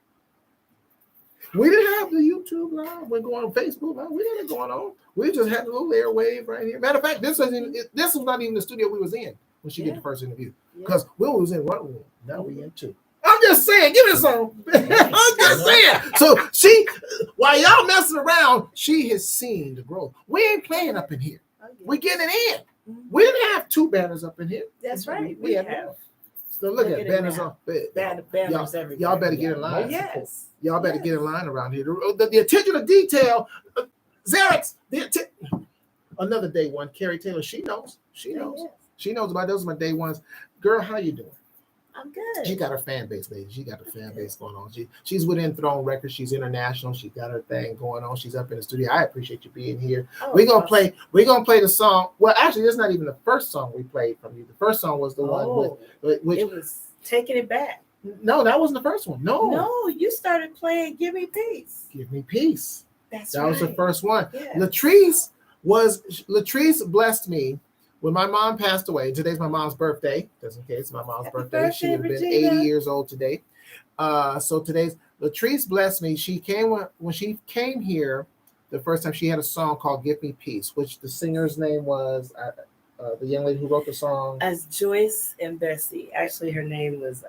We didn't have the YouTube live. We're going on Facebook live. We didn't have it going on. We just had a little airwave right here. Matter of fact, this was not even the studio we was in when she did the first interview. Because we was in one room. Now we in two. I'm just saying, give me some. I'm just saying. So while y'all messing around, she has seen the growth. We ain't playing up in here. We getting it in. We didn't have two banners up in here. That's right. We have. So look at banners on. Banners everywhere. Y'all better get in line. Yes. Y'all better get in line around here. The attention to detail. Xerox. Another day one. Carrie Taylor. She knows. She knows about those. My day ones. Girl, how you doing? I'm good. She got her fan base, lady. She got her fan base going on. She's with Enthroned Records. She's international. She got her thing going on. She's up in the studio. I appreciate you being here. We're gonna play the song. Well, actually, this is not even the first song we played from you. The first song was the one with which it was Taking It Back. No, that wasn't the first one. No, you started playing Give Me Peace. Give Me Peace. That was the first one. Yeah. Latrice blessed me. When my mom passed away, today's my mom's birthday. Just in case, my mom's birthday. She would have been 80 years old today. So today's Latrice blessed me. She came when she came here the first time. She had a song called "Give Me Peace," which the singer's name was the young lady who wrote the song. As Joyce and Bessie. Actually, her name was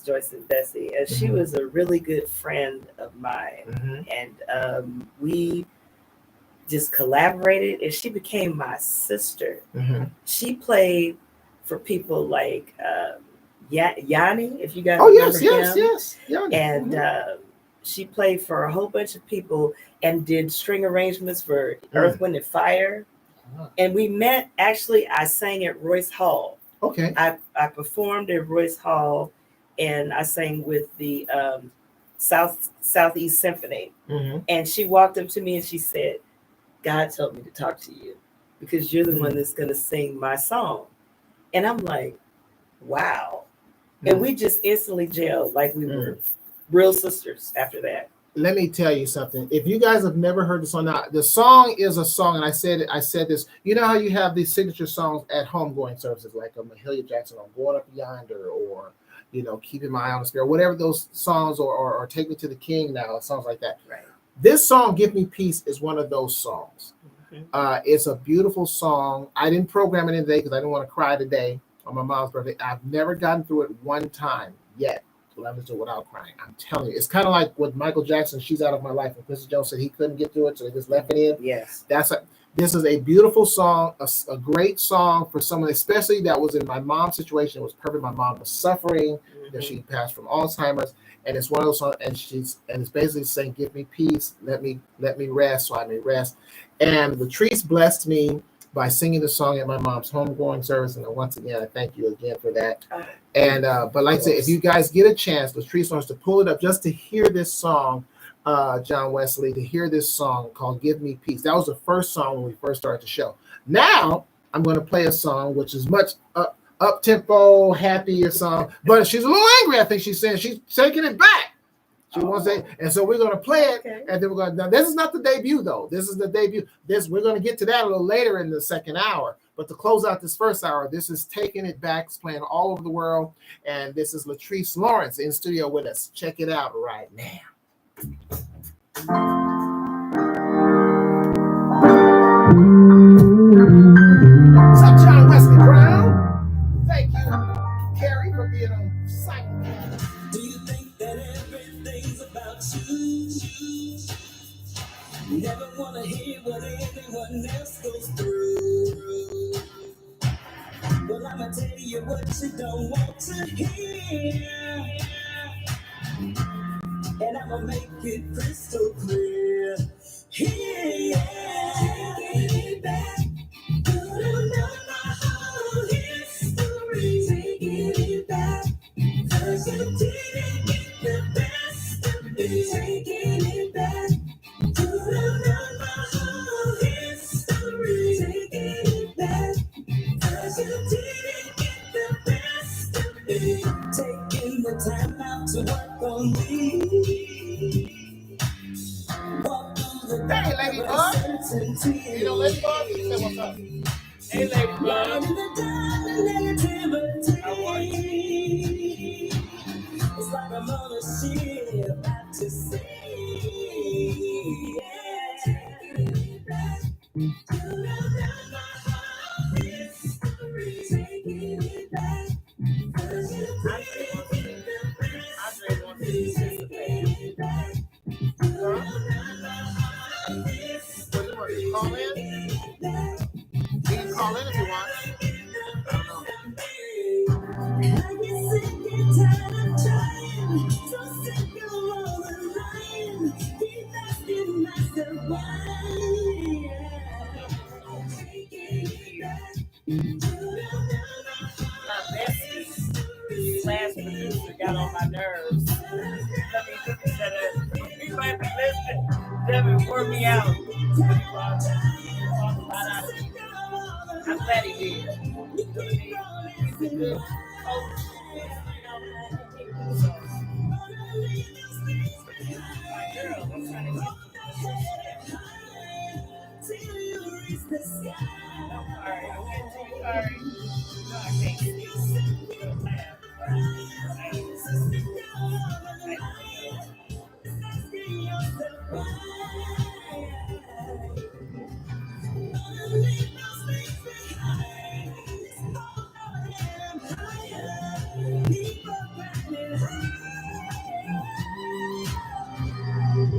Joyce and Bessie, and she was a really good friend of mine, and we just collaborated, and she became my sister. She played for people like Yanni, if you guys remember him. Yes, Yanni. And she played for a whole bunch of people and did string arrangements for Earth, Wind, and Fire. And we met, actually, I sang at Royce Hall. Okay. I performed at Royce Hall, and I sang with the Southeast Symphony. And she walked up to me and she said, God told me to talk to you because you're the one that's going to sing my song. And I'm like, wow. And we just instantly gelled like we were real sisters after that. Let me tell you something. If you guys have never heard the song, now the song is a song, and I said this. You know how you have these signature songs at homegoing services, like a Mahalia Jackson, or Going Up Yonder, or Keeping My Eye on the Sparrow, whatever those songs, or Take Me to the King Now, songs like that. Right. This song, Give Me Peace, is one of those songs. It's a beautiful song. I didn't program it in today because I didn't want to cry today on my mom's birthday. I've never gotten through it one time yet. Lemons Do It Without Crying. I'm telling you, it's kind of like with Michael Jackson, She's Out of My Life. And Quincy Jones said he couldn't get through it, so he just left it in. Yes. This is a beautiful song, a great song for someone, especially that was in my mom's situation. It was perfect. My mom was suffering, that she passed from Alzheimer's, and it's one of those songs, and it's basically saying, "Give me peace, let me rest, so I may rest." And Latrice blessed me by singing the song at my mom's homegoing service, and once again, I thank you again for that. And but like I said, if you guys get a chance, Latrice wants to pull it up just to hear this song. John Wesley, to hear this song called "Give Me Peace." That was the first song when we first started the show. Now I'm going to play a song which is much up tempo, happier song, but she's a little angry. I think she's saying she's taking it back. She wants it, and so we're going to play it, and then we're going to. Now this is not the debut though. This is the debut. We're going to get to that a little later in the second hour. But to close out this first hour, this is Taking It Back. It's playing all over the world, and this is Latrice Lawrence in studio with us. Check it out right now. What's up, John Wesley Brown? Thank you, Carrie, for being on site. Do you think that everything's about you? You never want to hear what anyone else goes through. Well, I'ma tell you what you don't want to hear, and I'ma make it crystal clear. Here, taking it back. You don't know my whole history. Taking it back. 'Cause you didn't get the best of me. Taking it back. You don't know my whole history. Taking it back. 'Cause you didn't get the best of me. Taking the time out to work on me. Hey, Lady Bug. You know, Lady Bug, you say what's up. Hey, Lady Bug. How are you? It's like I'm on a ship about to sea. You don't know my whole history. Taking it back. 'Cause you didn't get the best of me. Taking it back. You don't know my whole history. Call in. You can call in if you want. I get sick and tired of trying, so sick of all the lying. Keep asking myself why. Taking it back. You don't know my My bestie slash producer got on my nerves. He might be listening. Devin wore me out. I'm glad he did. You know what I mean? He's a good coach. My girl, I'm trying to get till you reach the sky. I'm sorry. I went too sorry. No, I can't get you. Don't laugh.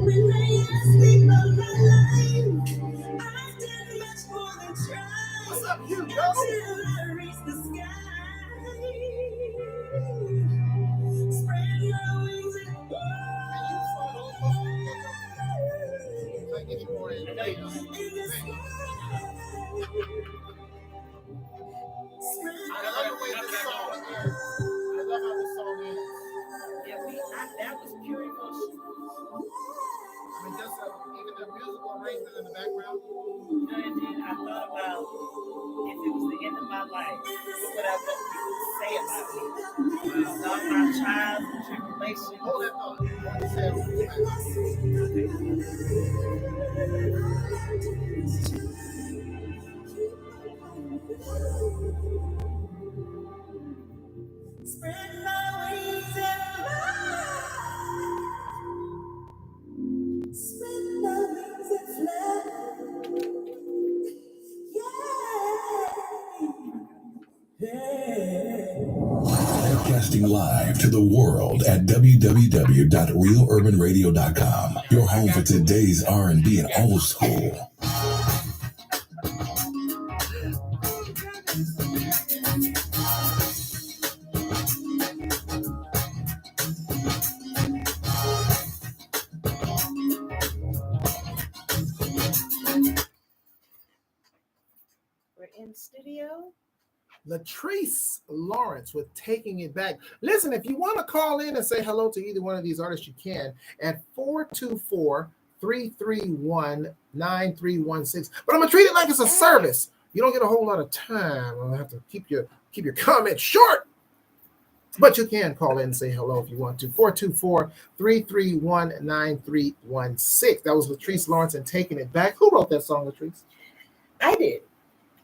When they ask me about my life, I did much more than try. What's up, you, Until I reach the sky. Spread my wings and fly. I get you more in. In the sky. I love the way this song is. I love how this song is. Yeah, that was pure emotion. I mean, just even the musical arrangement in the background. You know, and then I thought about if it was the end of my life, what would I want people to say about me? About my trials and tribulations. Hold that thought. What says Spread my wings and fly. Spread my wings and fly. Yeah. Yeah. Broadcasting live to the world at www.realurbanradio.com. Your home for today's R&B and old school. We're in studio. Latrice Lawrence with Taking It Back. Listen, if you want to call in and say hello to either one of these artists, you can at 424-331-9316. But I'm gonna treat it like it's a service. You don't get a whole lot of time. I'll have to keep your comments short. But you can call in and say hello if you want to. 424-331-9316. That was Latrice Lawrence and Taking It Back. Who wrote that song, Latrice? I did.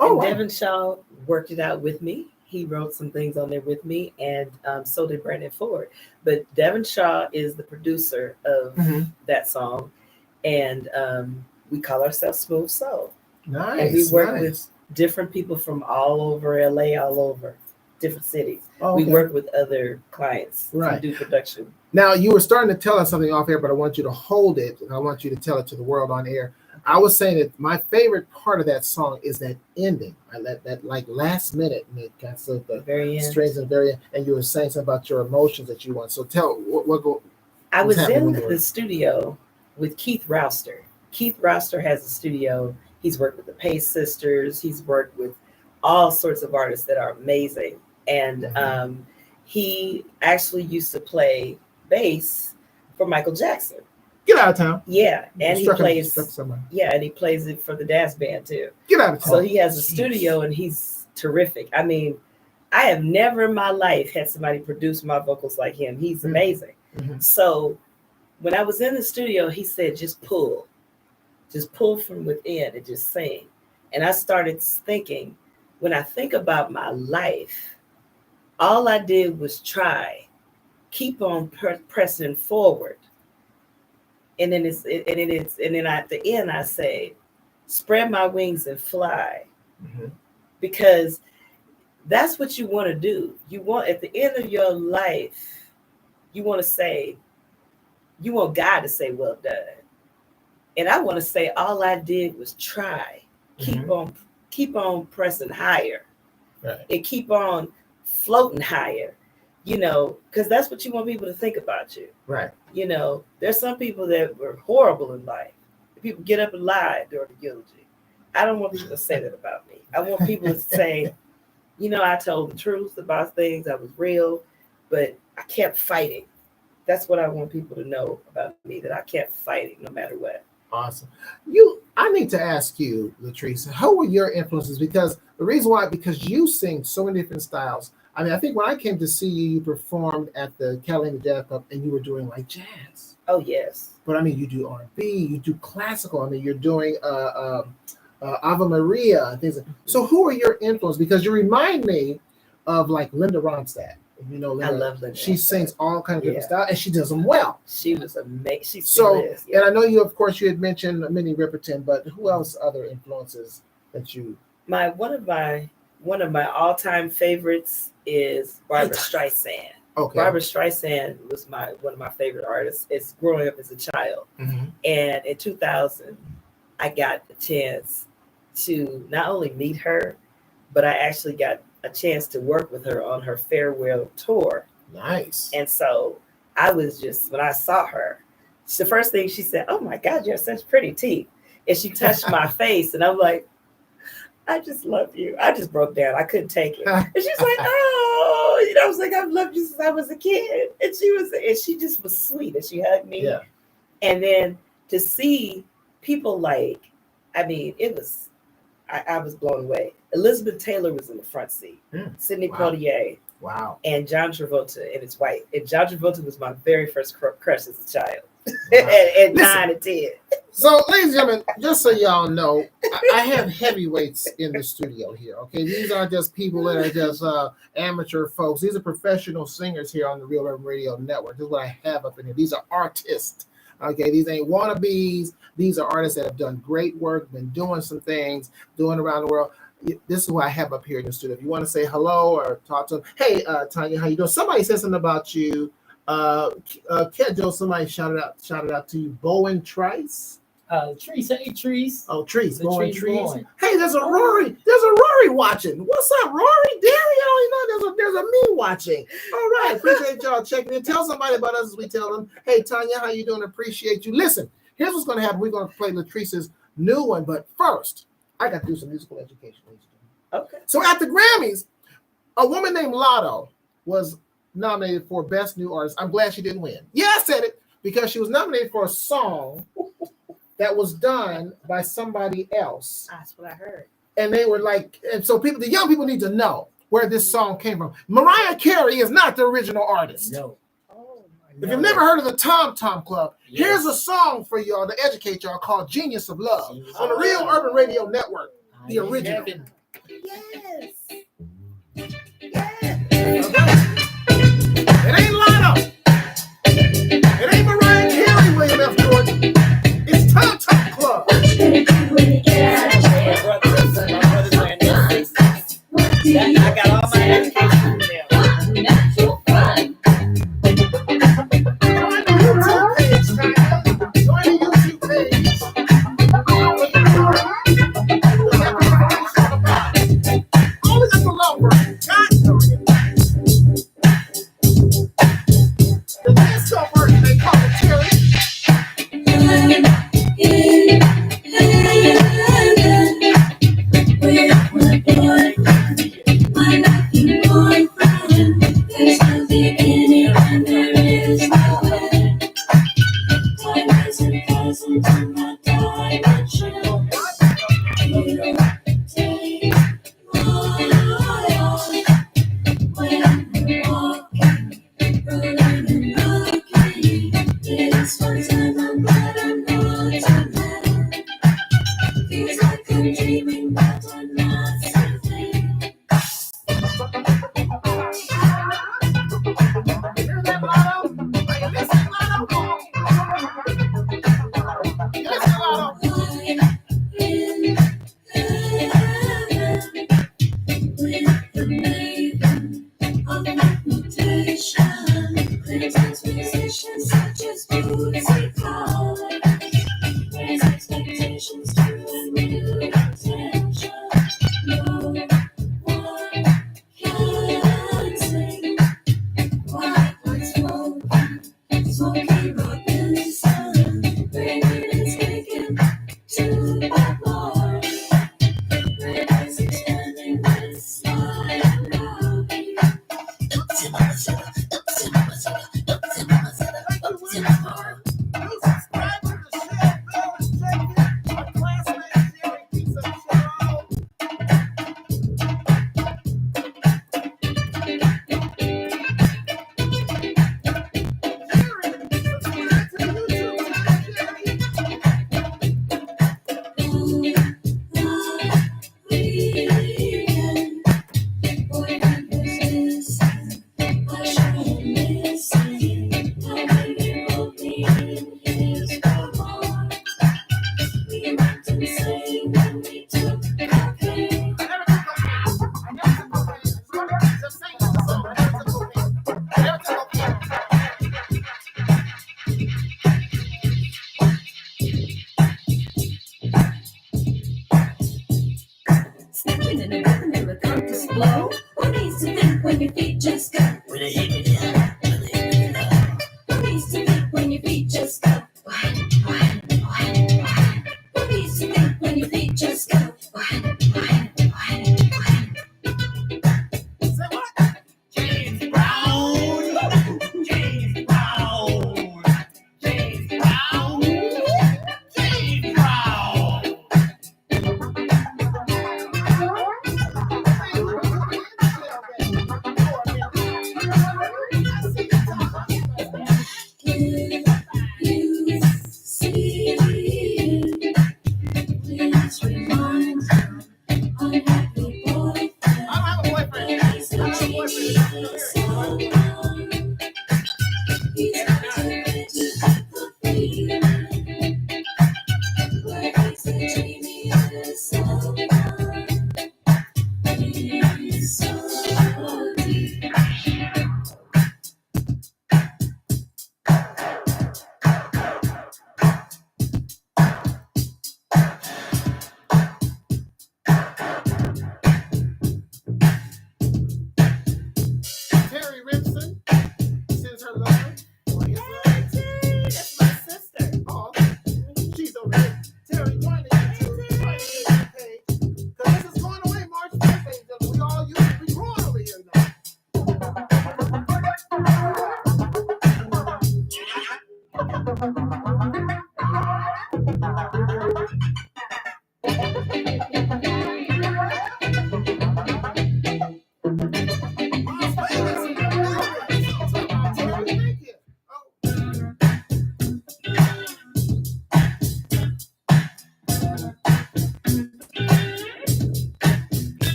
Oh, and wow. Devin Shaw worked it out with me. He wrote some things on there with me, and so did Brandon Ford. But Devin Shaw is the producer of that song, and we call ourselves Smooth Soul. Nice. And we work with different people from all over LA, all over different cities. Oh, okay. We work with other clients Right. to do production. Now, you were starting to tell us something off air, but I want you to hold it, and I want you to tell it to the world on air. I was saying that my favorite part of that song is that ending. I let that like last minute, and it got so the Very end. strings and very end, and you were saying something about your emotions that you want. So tell what I was happening in when you were- the studio with Keith Rouster. Keith Rouster has a studio. He's worked with the Pace Sisters. He's worked with all sorts of artists that are amazing. And he actually used to play bass for Michael Jackson. Get out of town. Yeah, and he plays. somebody. Yeah, and he plays it for the dance band too. Get out of town. So he has a studio, and he's terrific. I mean, I have never in my life had somebody produce my vocals like him. He's amazing. So when I was in the studio, he said, just pull from within and just sing. And I started thinking, when I think about my life, all I did was try, keep on pressing forward. And then at the end I say, spread my wings and fly, because that's what you want to do. You want, at the end of your life, you want to say, you want God to say, well done. And I want to say, all I did was try, keep on pressing higher, and keep on floating higher, because that's what you want people to think about you. Right. There's some people that were horrible in life. People get up and lie during the eulogy. I don't want people to say that about me. I want people to say, I told the truth about things. I was real, but I kept fighting. That's what I want people to know about me, that I kept fighting no matter what. Awesome. I need to ask you, Latrice, how were your influences? Because the reason why, because you sing so many different styles. I mean, I think when I came to see you, you performed at the Catalina Jazz Club, and you were doing like jazz. Oh, yes. But I mean, you do R&B, you do classical. I mean, you're doing Ave Maria, things. So who are your influences? Because you remind me of like Linda Ronstadt. Linda, I love Linda. She sings all kinds of different styles, and she does them well. She was amazing. She still is. And I know you, of course, you had mentioned Minnie Riperton, but who else? Other influences that you? One of my all-time favorites is Barbra Streisand. Okay. Barbra Streisand was one of my favorite artists. It's growing up as a child, and in 2000, I got the chance to not only meet her, but I actually got a chance to work with her on her farewell tour. Nice. And so I was just, when I saw her, the first thing she said, "Oh my God, you have such pretty teeth." And she touched my face, and I'm like, "I just love you." I just broke down. I couldn't take it. And she's like, "Oh," I was like, "I've loved you since I was a kid." And she just was sweet, and she hugged me. Yeah. And then to see people like, I mean, it was, I was blown away. Elizabeth Taylor was in the front seat. Sidney Poitier. Wow. And John Travolta in his white. And John Travolta was my very first crush as a child. Wow. at 9 and 10. So, ladies and gentlemen, just so y'all know, I have heavyweights in the studio here. Okay, these aren't just people that are just amateur folks. These are professional singers here on the Real Urban Radio Network. This is what I have up in here. These are artists. Okay, these ain't wannabes. These are artists that have done great work, been doing some things, doing around the world. this is what I have up here in the studio. If you want to say hello or talk to them, hey, Tanya, how you doing? Somebody said something about you. Kedjo, somebody shouted out to you. Bowen Trice. Trees, hey Trees. Oh, Trees, Bowen Trees. Blowing. Hey, there's a Rory watching. What's up, Rory? Damn, you know, there's a me watching. All right, appreciate y'all checking in. Tell somebody about us as we tell them. Hey, Tanya, how you doing? Appreciate you. Listen, here's what's going to happen. We're going to play Latrice's new one, but first, I got to do some musical education. Okay. So at the Grammys, a woman named Lotto was nominated for Best New Artist. I'm glad she didn't win. Yeah, I said it, because she was nominated for a song that was done by somebody else. That's what I heard. And they were like, and so the young people need to know where this song came from. Mariah Carey is not the original artist. No. If you've never heard of the Tom Tom Club, here's a song for y'all to educate y'all called Genius of Love on the Real Urban Radio Network. The original. Yes. It ain't Lotto. It ain't Mariah Carey, William F. Jordan. It's Tom Tom Club. I got all my education from them. Natural fun. Join the YouTube page. Only got the long version. The disco version they call it Terry. There's no beginning and there is no end. Time isn't present in that dimension. You don't take my eye when you're walking, rolling and rocking. It's fun time, I'm glad I'm not a man. Feels like I'm dreaming, but I'm not sleeping. Expectations to a new potential. No one can sing. Why smoking rockin' sun, bringing its bacon to the bar. Radars expanding with slide and rocking. Stepping in a rhythm and a compass blow. Who needs to think when your feet just go? When they hit it down, when they hit it down. Who needs to think when your feet just go? Who needs to think when your feet just go? James Brown. James Brown. James Brown. James Brown. Please remind him unhappy boyfriend. I don't have a boyfriend. I don't have a boyfriend. He's got to get the feeling. Where he's the genius of love.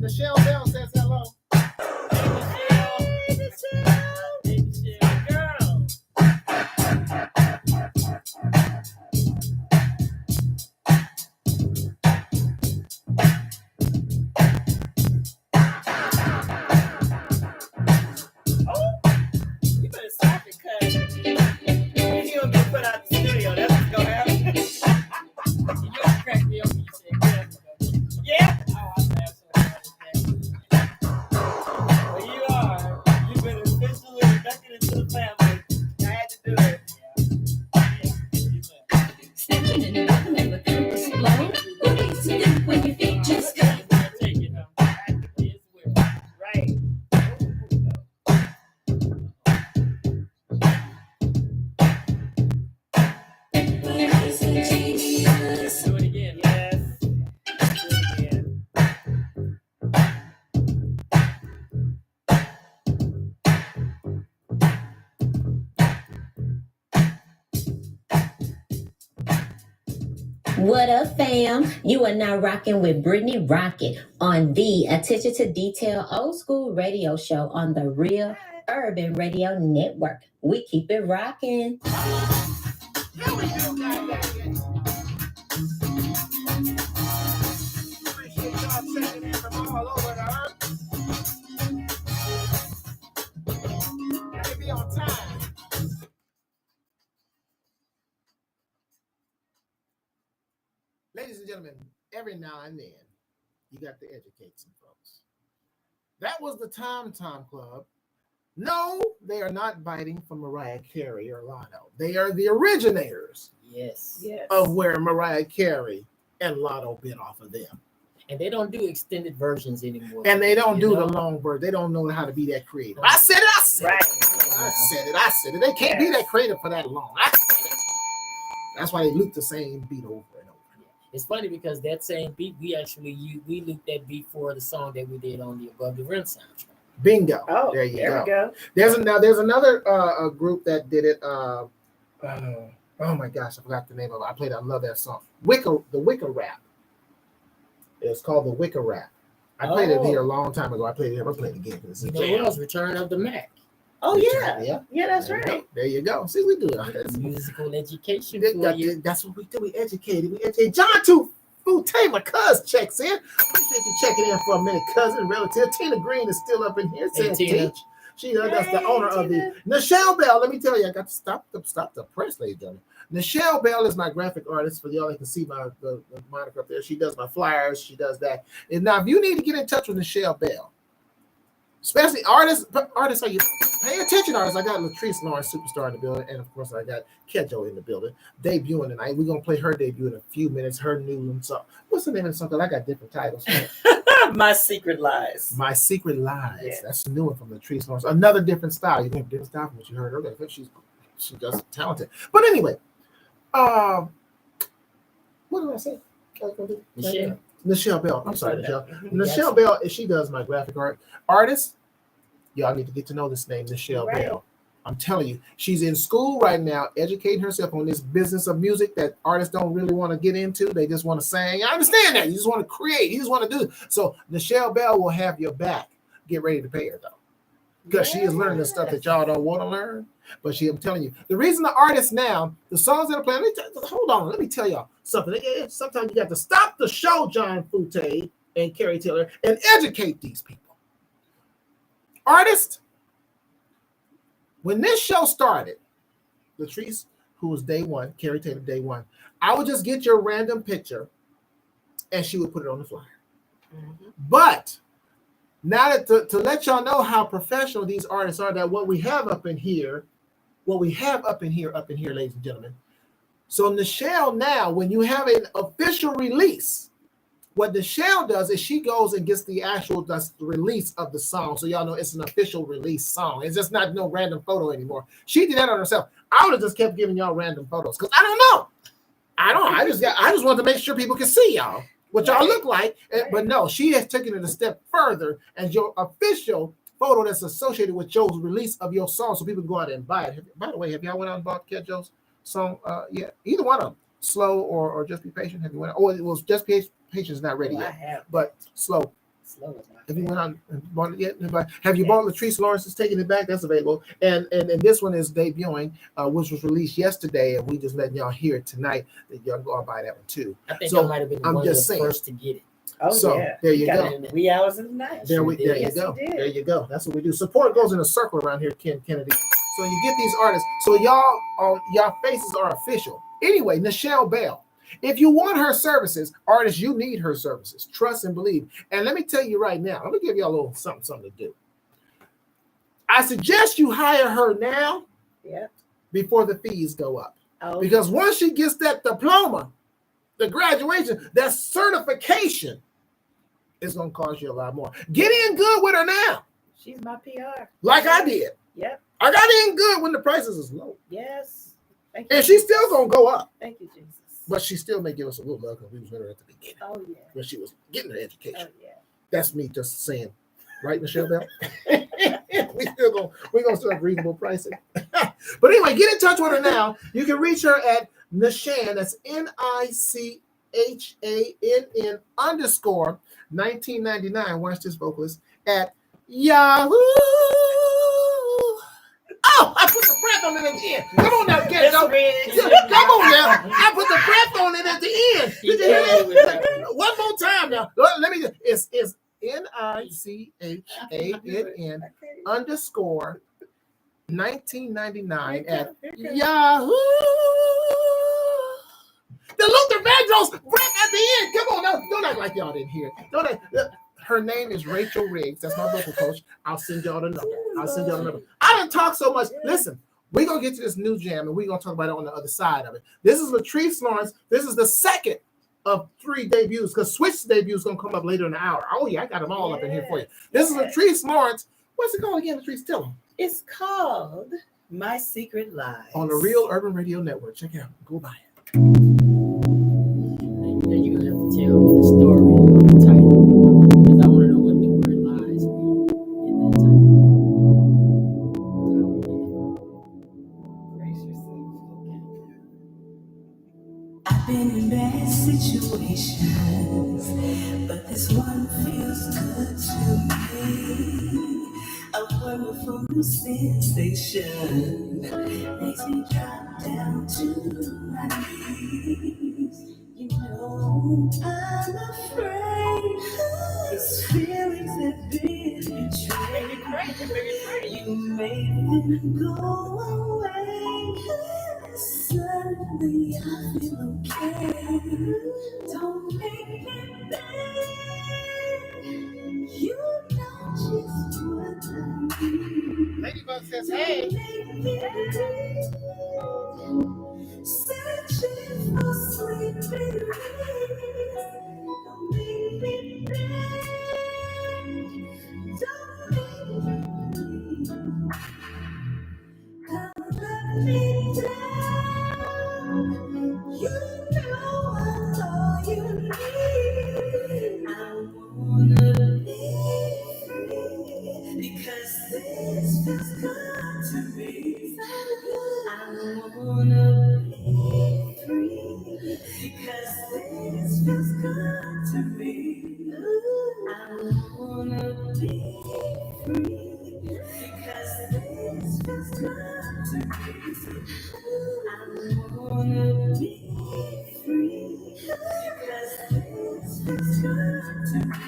Michelle Bell says hello. You better stop it, cuz he'll get put out the studio. That's what's gonna happen. You just cracked me up when you said Yeah. oh, I laughed so hard. Well, you are. You've been officially inducted into the family. I had to do it. Stepping in the rhythm and the purpose flow. What needs to do when your feet just go? Take it now. Practically as well. Right. Do it again. Yes. Do it again. What up, fam? You are now rocking with Brittany Rocket on the Attention to Detail Old School Radio Show on the Real Urban Radio Network. We keep it rocking. Here we go, guys. Appreciate y'all checking in from all over the earth. Gotta be on time. Ladies and gentlemen, every now and then, you got to educate some folks. That was the Tom Tom Club. No, they are not biting from Mariah Carey or Lotto. They are the originators Yes. Yes. of where Mariah Carey and Lotto bit off of them. And they don't do extended versions anymore. And they don't You do know? the long verse. They don't know how to be that creative. I said it. I said Right. it. I said it. They can't be that creative for that long. I said it. That's why they loop the same beat over and over. It's funny because that same beat we looped that beat for the song that we did on the Above the Rim soundtrack. Bingo. Oh, there you go. we go. There's another a group that did it. Oh my gosh, I forgot the name of it. I love that song. The Wicker Rap. It's called the Wicker Rap. I played it here a long time ago. I played it here. I'm playing it again. You know what else? Return of the Mac. Oh yeah. Yeah. Yeah, that's There you right. go. There you go. See, we do it. Musical education for you. That's what we do. We educated. John Fute, my cousin, checks in. Appreciate you checking in for a minute, cousin, relative. Tina Green is still up in here saying Tina. teach. That's the owner of the Nichelle Bell. Let me tell you, I got to stop the press, ladies and gentlemen. Nichelle Bell is my graphic artist. For y'all that can see the moniker up there. She does my flyers. She does that. And now, if you need to get in touch with Nichelle Bell, especially artists, are you pay attention, artists? I got Latrice Lawrence, superstar, in the building, and of course I got Kejo in the building, debuting tonight. We're gonna play her debut in a few minutes. Her new song. What's the name of the song? I got different titles. My Secret Lies. My Secret Lies. Yeah. That's a new one from Latrice Lawrence. Another different style. You can have a different style from what you heard earlier. I think she's just talented. But anyway, what did I say? Nichelle Bell. I'm sorry, Nichelle. Nichelle Bell, she does my graphic art. Artists, y'all need to get to know this name, Nichelle Right. Bell. I'm telling you, she's in school right now, educating herself on this business of music that artists don't really want to get into. They just want to sing. I understand that. You just want to create. You just want to do it. So Nichelle Bell will have your back. Get ready to pay her, though. Because she is learning the stuff that y'all don't want to learn. But I'm telling you, the reason the artists now, the songs that are playing, hold on, let me tell y'all something. Sometimes you got to stop the show, John Fute and Carrie Taylor, and educate these people. Artists, when this show started, Latrice, who was day one, Carrie Taylor day one, I would just get your random picture and she would put it on the flyer. Mm-hmm. But now that to let y'all know how professional these artists are, that what we have up in here, ladies and gentlemen. So Nichelle now, when you have an official release, what Nichelle does is she goes and gets the actual release of the song. So y'all know it's an official release song. It's just not no random photo anymore. She did that on herself. I would have just kept giving y'all random photos because I don't know. I just wanted to make sure people can see y'all, what y'all look like. But no, she has taken it a step further as your official photo that's associated with Joe's release of your song, so people can go out and buy it. By the way, have y'all went out and bought Cat Joe's song? Yeah, either one of them, Slow or Just Be Patient. Have you went out? Oh, it was Just Be Patient is not ready yet. I have, but Slow. Slow is not. Have you went out and bought it yet? Have you bought Latrice Lawrence is Taking It Back? That's available. And this one is debuting, which was released yesterday, and we just letting y'all hear it tonight. That y'all go out and buy that one too. I think that might have been one of the first to get it. Oh, so yeah. There you go. Wee hours of the night. There you go. There you go. That's what we do. Support goes in a circle around here, Ken Kennedy. So you get these artists. So y'all faces are official. Anyway, Nichelle Bell. If you want her services, artists, you need her services. Trust and believe. And let me tell you right now, let me give you a little something to do. I suggest you hire her now before the fees go up. Oh. Because once she gets that diploma, the graduation, that certification is going to cost you a lot more. Get in good with her now. She's my PR. Like I did. Yep. I got in good when the prices is low. Yes. Thank you. And she's still going to go up. Thank you, Jesus. But she still may give us a little love because we was with her at the beginning. Oh, yeah. When she was getting her education. Oh, yeah. That's me just saying. Right, Nichelle Bell? we're gonna still have reasonable pricing. But anyway, get in touch with her now. You can reach her at Nichann, that's NICHANN _ 1999. Watch this vocalist at Yahoo. Oh, I put the breath on it at the end. Come on now, get it. Come on now. I put the breath on it at the end. Did you hear that? One more time now. Let me just, it's NICHANN _ 1999 at Yahoo. The Luther Vandross breath at the end. Come on now. Don't act like y'all didn't hear it. Her name is Rachel Riggs. That's my vocal coach. I'll send y'all the number. I didn't talk so much. Listen, we're going to get to this new jam, and we're going to talk about it on the other side of it. This is Latrice Lawrence. This is the second of 3 debuts, because Switch's debut is going to come up later in the hour. Oh, yeah, I got them all up in here for you. This is Latrice Lawrence. What's it called again, Latrice? Tell them. It's called My Secret Lies. On the Real Urban Radio Network. Check it out. Go buy it. Now you're going to have to tell me the story of the title, because I want to know what the word lies mean in that title. Brace yourself. Okay. I've been in bad situations, but this one feels good to me. A wonderful new sensation makes me drop down to my knees. You know I'm afraid these feelings have been betrayed. You made them go away. Suddenly I feel okay. Don't make me beg. You know just what I need. Ladybug says, hey. Searching for sweet relief. Don't make me beg. Don't make me bleed. Come let me down. You know I'm all you need. I wanna be free because this feels good to me. feels good to me. I wanna be free because this feels good to me. I wanna be free because this feels good to me.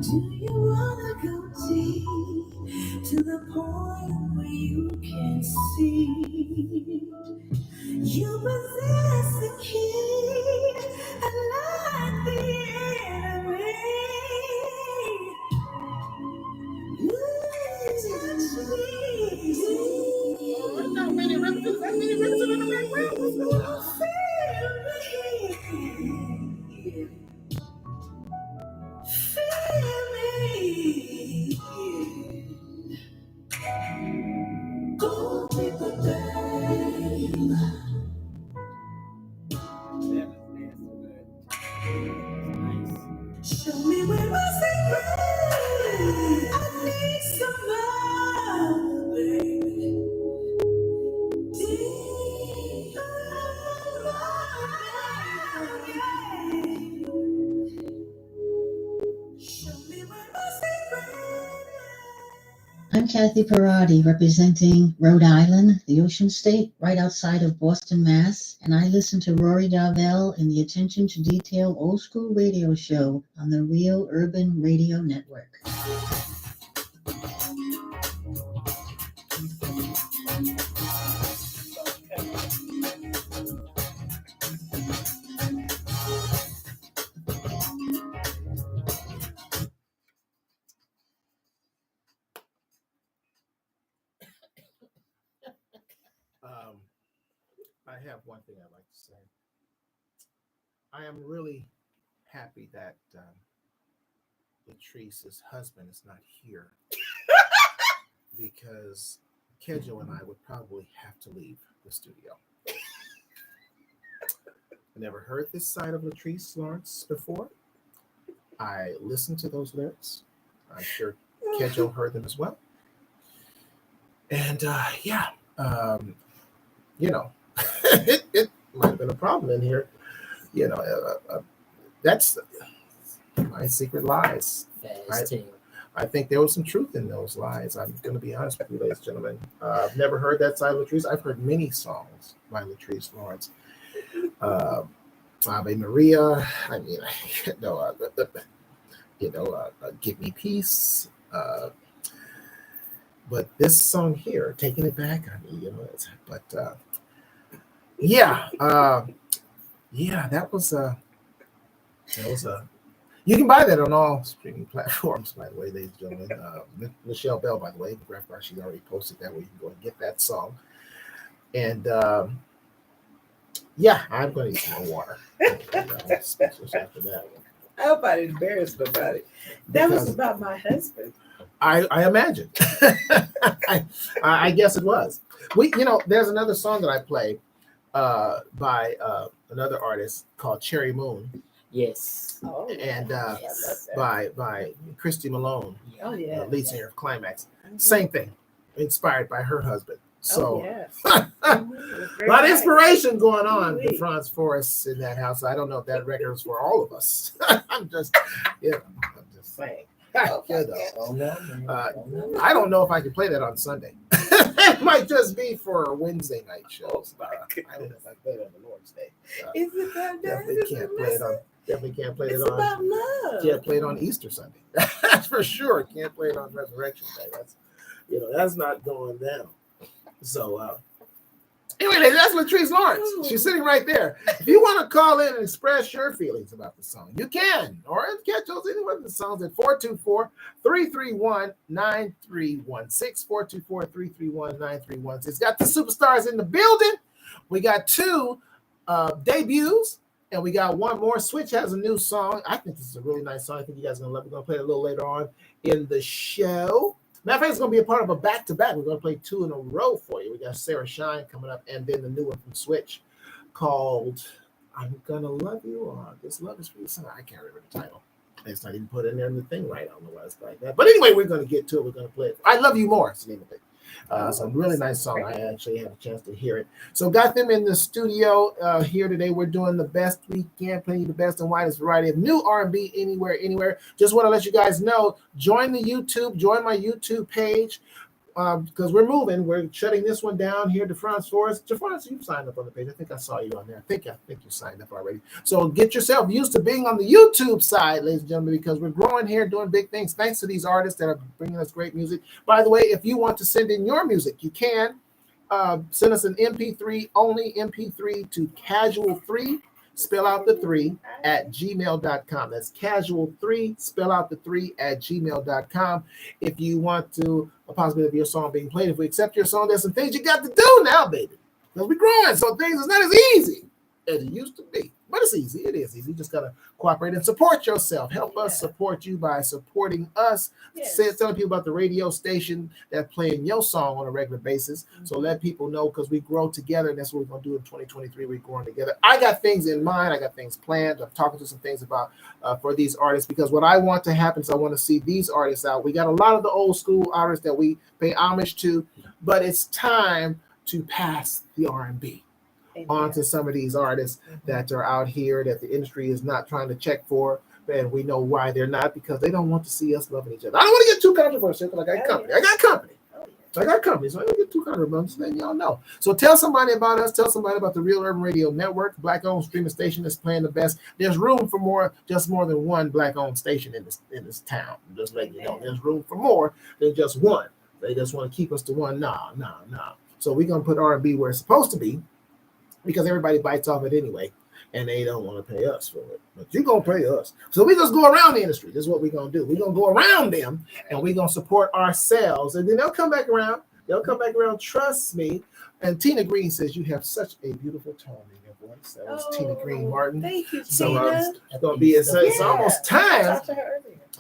Do you wanna go deep to the point where you can see? You possess the key, unlike the enemy. Not many records, that many records in the background. What's going on? Feel me. Go deeper, babe. Show me where my secret. I need some love, baby. Deep Show me where my secret. I'm Kathy Parati, representing Rhode Island, the Ocean State, right outside of Boston, Mass. And I listen to Rory Darvell in the Attention to Detail Old School Radio Show on the Real Urban Radio Network. I have one thing I'd like to say. I am really happy that Latrice's husband is not here because Kedjo and I would probably have to leave the studio. I never heard this side of Latrice Lawrence before. I listened to those lyrics. I'm sure Kedjo heard them as well. And it might have been a problem in here. That's my secret lies. I think there was some truth in those lies. I'm going to be honest with you, ladies and gentlemen. I've never heard that side of Latrice. I've heard many songs by Latrice Lawrence. Ave Maria. I mean, Give Me Peace. But this song here, Taking It Back, I mean, that was a. You can buy that on all streaming platforms, by the way, ladies and gentlemen. Michelle Bell, by the way, she's already posted that where you can go and get that song. And I'm going to eat some more water. Speechless after that. I hope I didn't embarrass nobody. That was about my husband. I imagine. I guess it was. There's another song that I play by another artist called Cherry Moon. Yes. Oh, and by Christy Malone, lead singer of Climax. Mm-hmm. Same thing, inspired by her husband. So a lot of inspiration going on in France Forest in that house. I don't know if that record is for all of us. I'm just saying. I don't know if I can play that on Sunday. It might just be for Wednesday night shows. I don't know if I play it on the Lord's Day. Is it that definitely can't play it on. Definitely can't play it's it on. About love. Can't play it on Easter Sunday. That's for sure. Can't play it on Resurrection Day. That's not going down. So anyway, that's Latrice Lawrence. She's sitting right there. If you want to call in and express your feelings about the song, you can. Or catch those any one of the songs at 424-331-9316. 424-331-9316. It's got the superstars in the building. We got 2 debuts. And we got one more. Switch has a new song. I think this is a really nice song. I think you guys are going to love it. We're going to play it a little later on in the show. Matter of fact, it's going to be a part of a back-to-back. We're going to play 2 in a row for you. We got Sarah Shine coming up, and then the new one from Switch called I'm Gonna Love You, or This Love Is For You. I can't remember the title. It's not even put in there in the thing right. I don't know why it's like that. But anyway, we're going to get to it. We're going to play it. I Love You More. It's the name of it. Some really nice song. I actually had a chance to hear it. So got them in the studio here today. We're doing the best we can, playing you the best and widest variety of new R&B anywhere. Just want to let you guys know, join the YouTube, join my YouTube page. Because we're moving, we're shutting this one down here. DeFrance Forrest, DeFrance, you've signed up on the page. I think I saw you on there. I think you signed up already. So get yourself used to being on the YouTube side, ladies and gentlemen, because we're growing here, doing big things. Thanks to these artists that are bringing us great music. By the way, if you want to send in your music, you can send us an MP3 only, MP3 to casual3. Spell out the 3 at gmail.com. That's casual3, spell out the 3 at gmail.com. If you want to, a possibility of your song being played, if we accept your song, there's some things you got to do now, baby. Because we're growing, so things is not as easy as it used to be. But it's easy. It is easy. You just got to cooperate and support yourself. Help us support you by supporting us. Telling people about the radio station that's playing your song on a regular basis. So let people know, because we grow together, and that's what we're going to do in 2023. We're growing together. I got things in mind. I got things planned. I'm talking to some things about for these artists, because what I want to happen is I want to see these artists out. We got a lot of the old school artists that we pay homage to, but it's time to pass the R&B on to some of these artists that are out here that the industry is not trying to check for. And we know why they're not, because they don't want to see us loving each other. I don't want to get too controversial, because I got company. I got company, so I don't get too controversial. Then y'all know. So tell somebody about us. Tell somebody about the Real Urban Radio Network, Black-owned streaming station that's playing the best. There's room for more than one Black-owned station in this town. Just letting you know, there's room for more than just one. They just want to keep us to one. Nah. So we're gonna put R&B where it's supposed to be, because everybody bites off it anyway, and they don't want to pay us for it. But you're going to pay us. So we just go around the industry. This is what we're going to do. We're going to go around them, and we're going to support ourselves. And then they'll come back around. Trust me. And Tina Green says, you have such a beautiful tone in your voice. That was Tina Green Martin. Thank you, Tina. So it's going to be, it's almost time.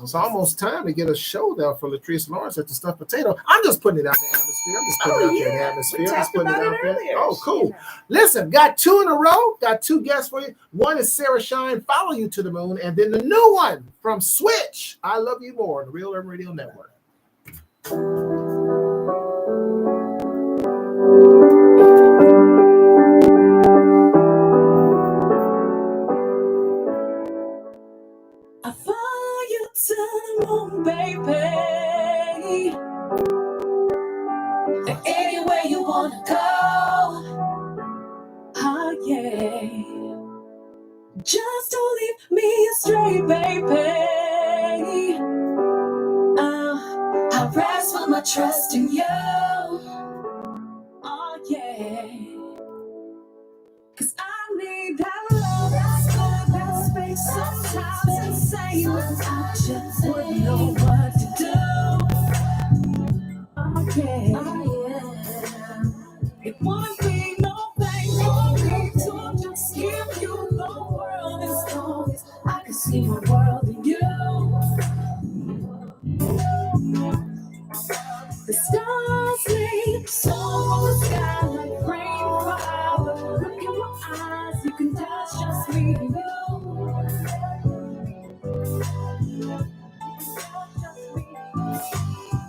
It's almost time to get a show down for Latrice Lawrence at the Stuffed Potato. I'm just putting it out in the atmosphere. I'm just putting it out there in the atmosphere. I'm just putting it out there. Oh, cool. Yeah. Listen, got 2 in a row. Got 2 guests for you. One is Sarah Shine, Follow You to the Moon. And then the new one from Switch, I Love You More, on the Real Urban Radio Network. I follow you to the moon, baby. And anywhere you wanna go, oh yeah. Just don't leave me astray, baby. I rest with my trust in you, oh yeah. 'Cause I need that love, that's good, that space. Sometimes insane, I just wouldn't know what to do. Oh yeah. It wouldn't be no thing for me to just give you the world, as long as I can see my world in you. The stars lean so on the sky like rainbow. Look in my eyes, you can touch just me and you.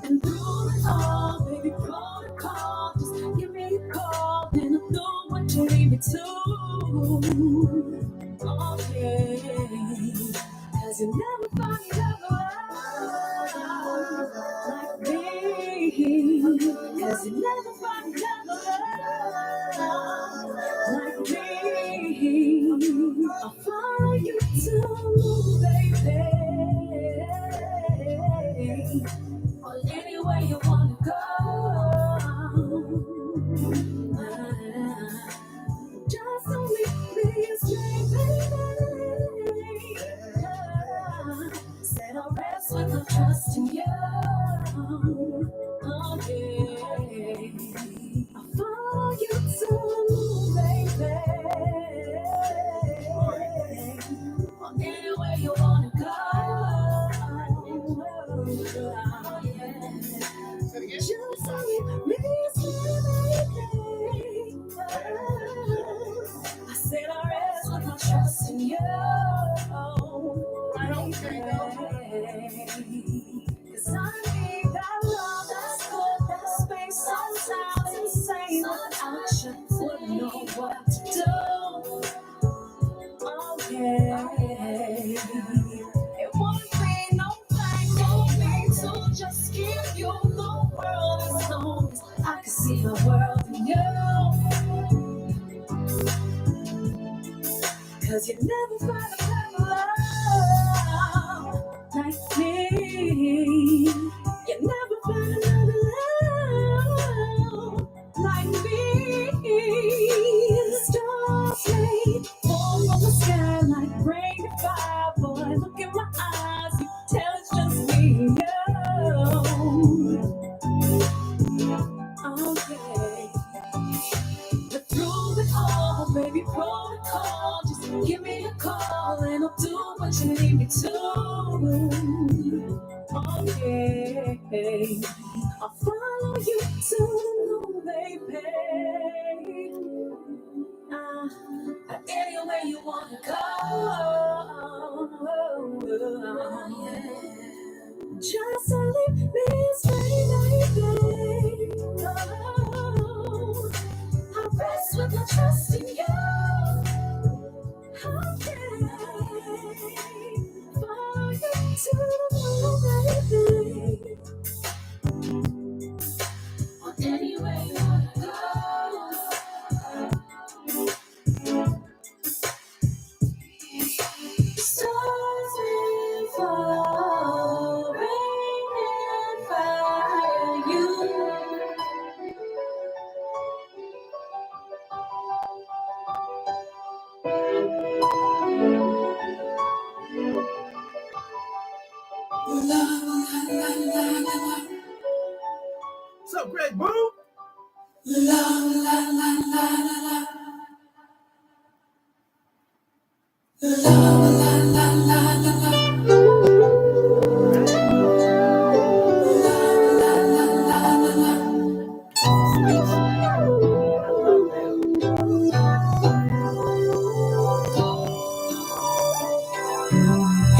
And through it all, baby, protocol. Just give me a call, and I'll do what you need me to. Oh yeah, 'cause you never find another love like me. 'Cause you never find another love like me. I'll follow you to baby. Or anywhere you wanna go. Just don't leave me astray, baby. Said I'll rest with my trust in you. Oh yeah. I'll follow you to baby. Or anywhere you wanna go. Just don't leave me astray, baby. I said I rest with my trust in you. Cause I need that love, that's good, that space. what to do. Okay. It won't be no thing for me to just give you the world as long as I can see the world in you. 'Cause you never find a better love like me. You never find another love like me. The stars may fall from the sky like rain and fire. Boy, look in my eyes, you tell it's just me and you. Okay. But through it all, baby, protocol. Just give me a call and I'll do what you need me to. Okay. I'll follow you to the moon, baby. Anywhere you wanna go. Just leave me straight, baby. Oh, I rest with my trust in you. Okay. Follow you to the moon, baby. Anywhere you wanna go. Stars will fall, rain and fire. You. What's up, Greg Boo?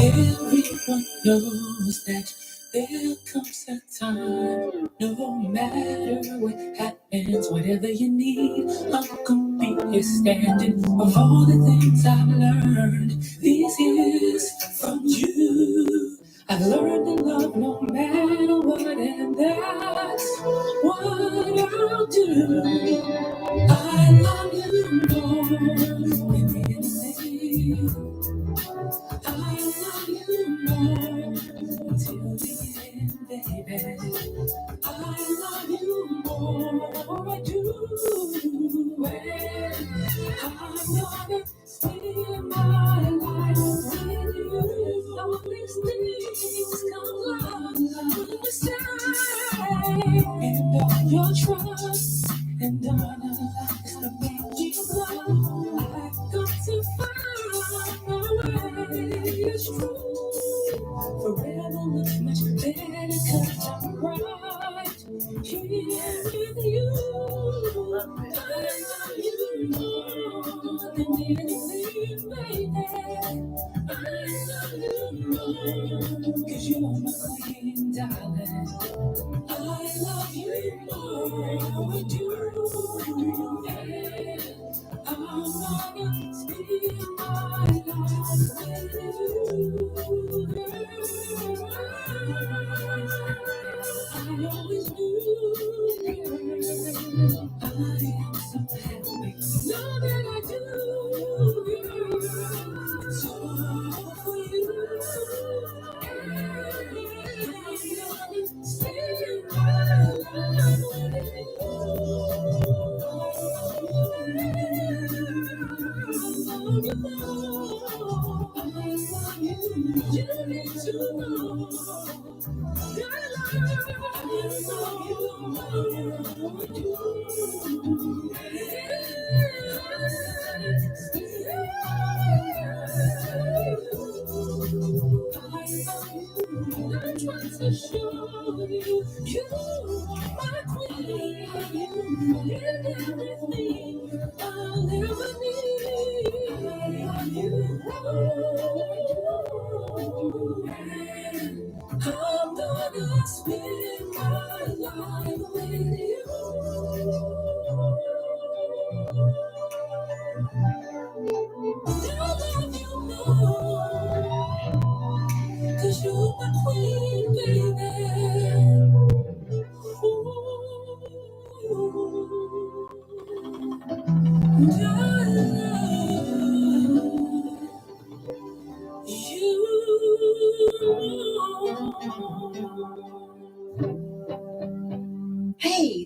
Everyone knows that there comes a time, no matter what happens, whatever you need, I'm gonna be here standing. Of all the things I've learned these years from you, I've learned to love no matter what, and that's what I'll do. I love you more than anything. I love you more until the end, baby. I love you more, I do. And I'm gonna spend my life with you. All these things come along when we stay. And all your trust and honor is to make you glow. I've got to find my way. It's true. Forever looks much better 'cause I'm right here with you. I love you more than anything, baby. I love you more 'cause you're my queen, darling. I love you more, I do. And I'm gonna spend my life with you. I always knew I am so happy. Now that I do, so for you. I'm gonna spend Hey,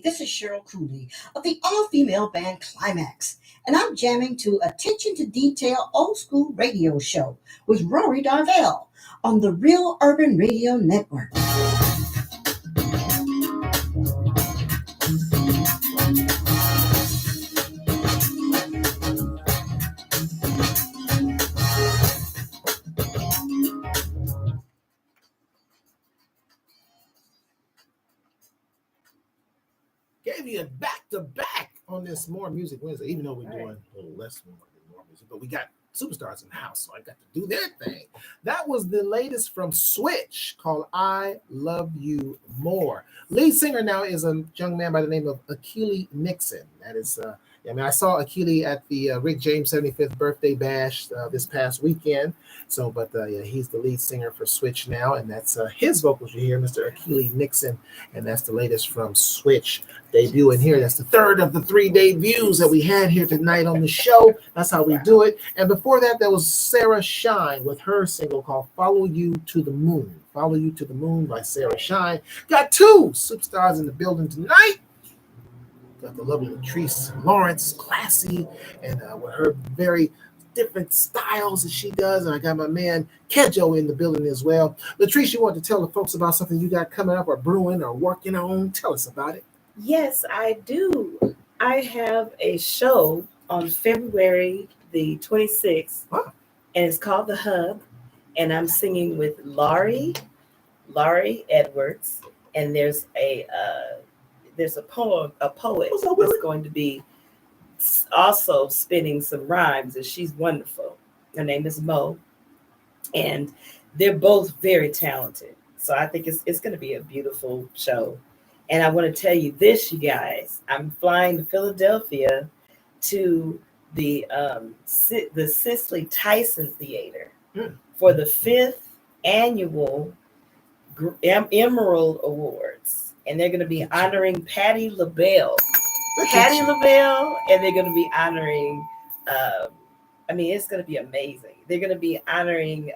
this is Cheryl Cooley of the all-female band Climax, and I'm jamming to Attention to Detail Old School Radio Show with Rory Darvell on the Real Urban Radio Network. Gave you a back-to-back on this More Music Wednesday, even though we're doing a little less more music, but we got superstars in the house, so I got to do their thing. That was the latest from Switch called I Love You More. Lead singer now is a young man by the name of Akili Nixon. That is, I saw Akili at the Rick James 75th birthday bash this past weekend. So, but he's the lead singer for Switch now, and that's his vocals you hear, Mr. Akili Nixon, and that's the latest from Switch. Debut in here. That's the third of the 3 debuts that we had here tonight on the show. That's how we do it. And before that, there was Sarah Shine with her single called Follow You to the Moon. Follow You to the Moon by Sarah Shine. Got two superstars in the building tonight. Got the lovely Latrice Lawrence, classy, and with her very different styles that she does. And I got my man Kejo in the building as well. Latrice, you want to tell the folks about something you got coming up or brewing or working on? Tell us about it. Yes, I do. I have a show on February the 26th, and it's called The Hub, and I'm singing with Laurie Edwards, and there's a poet that's going to be also spinning some rhymes, and she's wonderful. Her name is Mo, and they're both very talented. So I think it's going to be a beautiful show. And I want to tell you this, you guys. I'm flying to Philadelphia to the Cicely Tyson Theater for the 5th annual Emerald Awards, and they're going to be honoring Patti LaBelle. And they're going to be honoring. It's going to be amazing. They're going to be honoring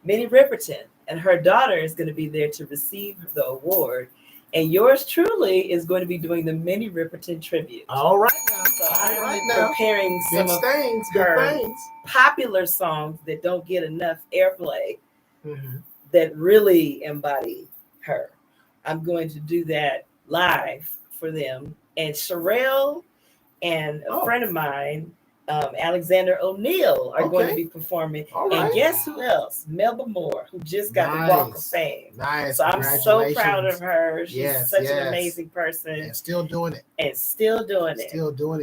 Minnie Riperton, and her daughter is going to be there to receive the award. And yours truly is going to be doing the Minnie Riperton tribute. All right now. So I'm preparing some of her popular songs that don't get enough airplay that really embody her. I'm going to do that live for them. And Sherelle and a friend of mine, Alexander O'Neill, are going to be performing. And guess who else? Melba Moore, who just got the Walk of Fame. Nice. So I'm so proud of her. She's such an amazing person. And still doing it.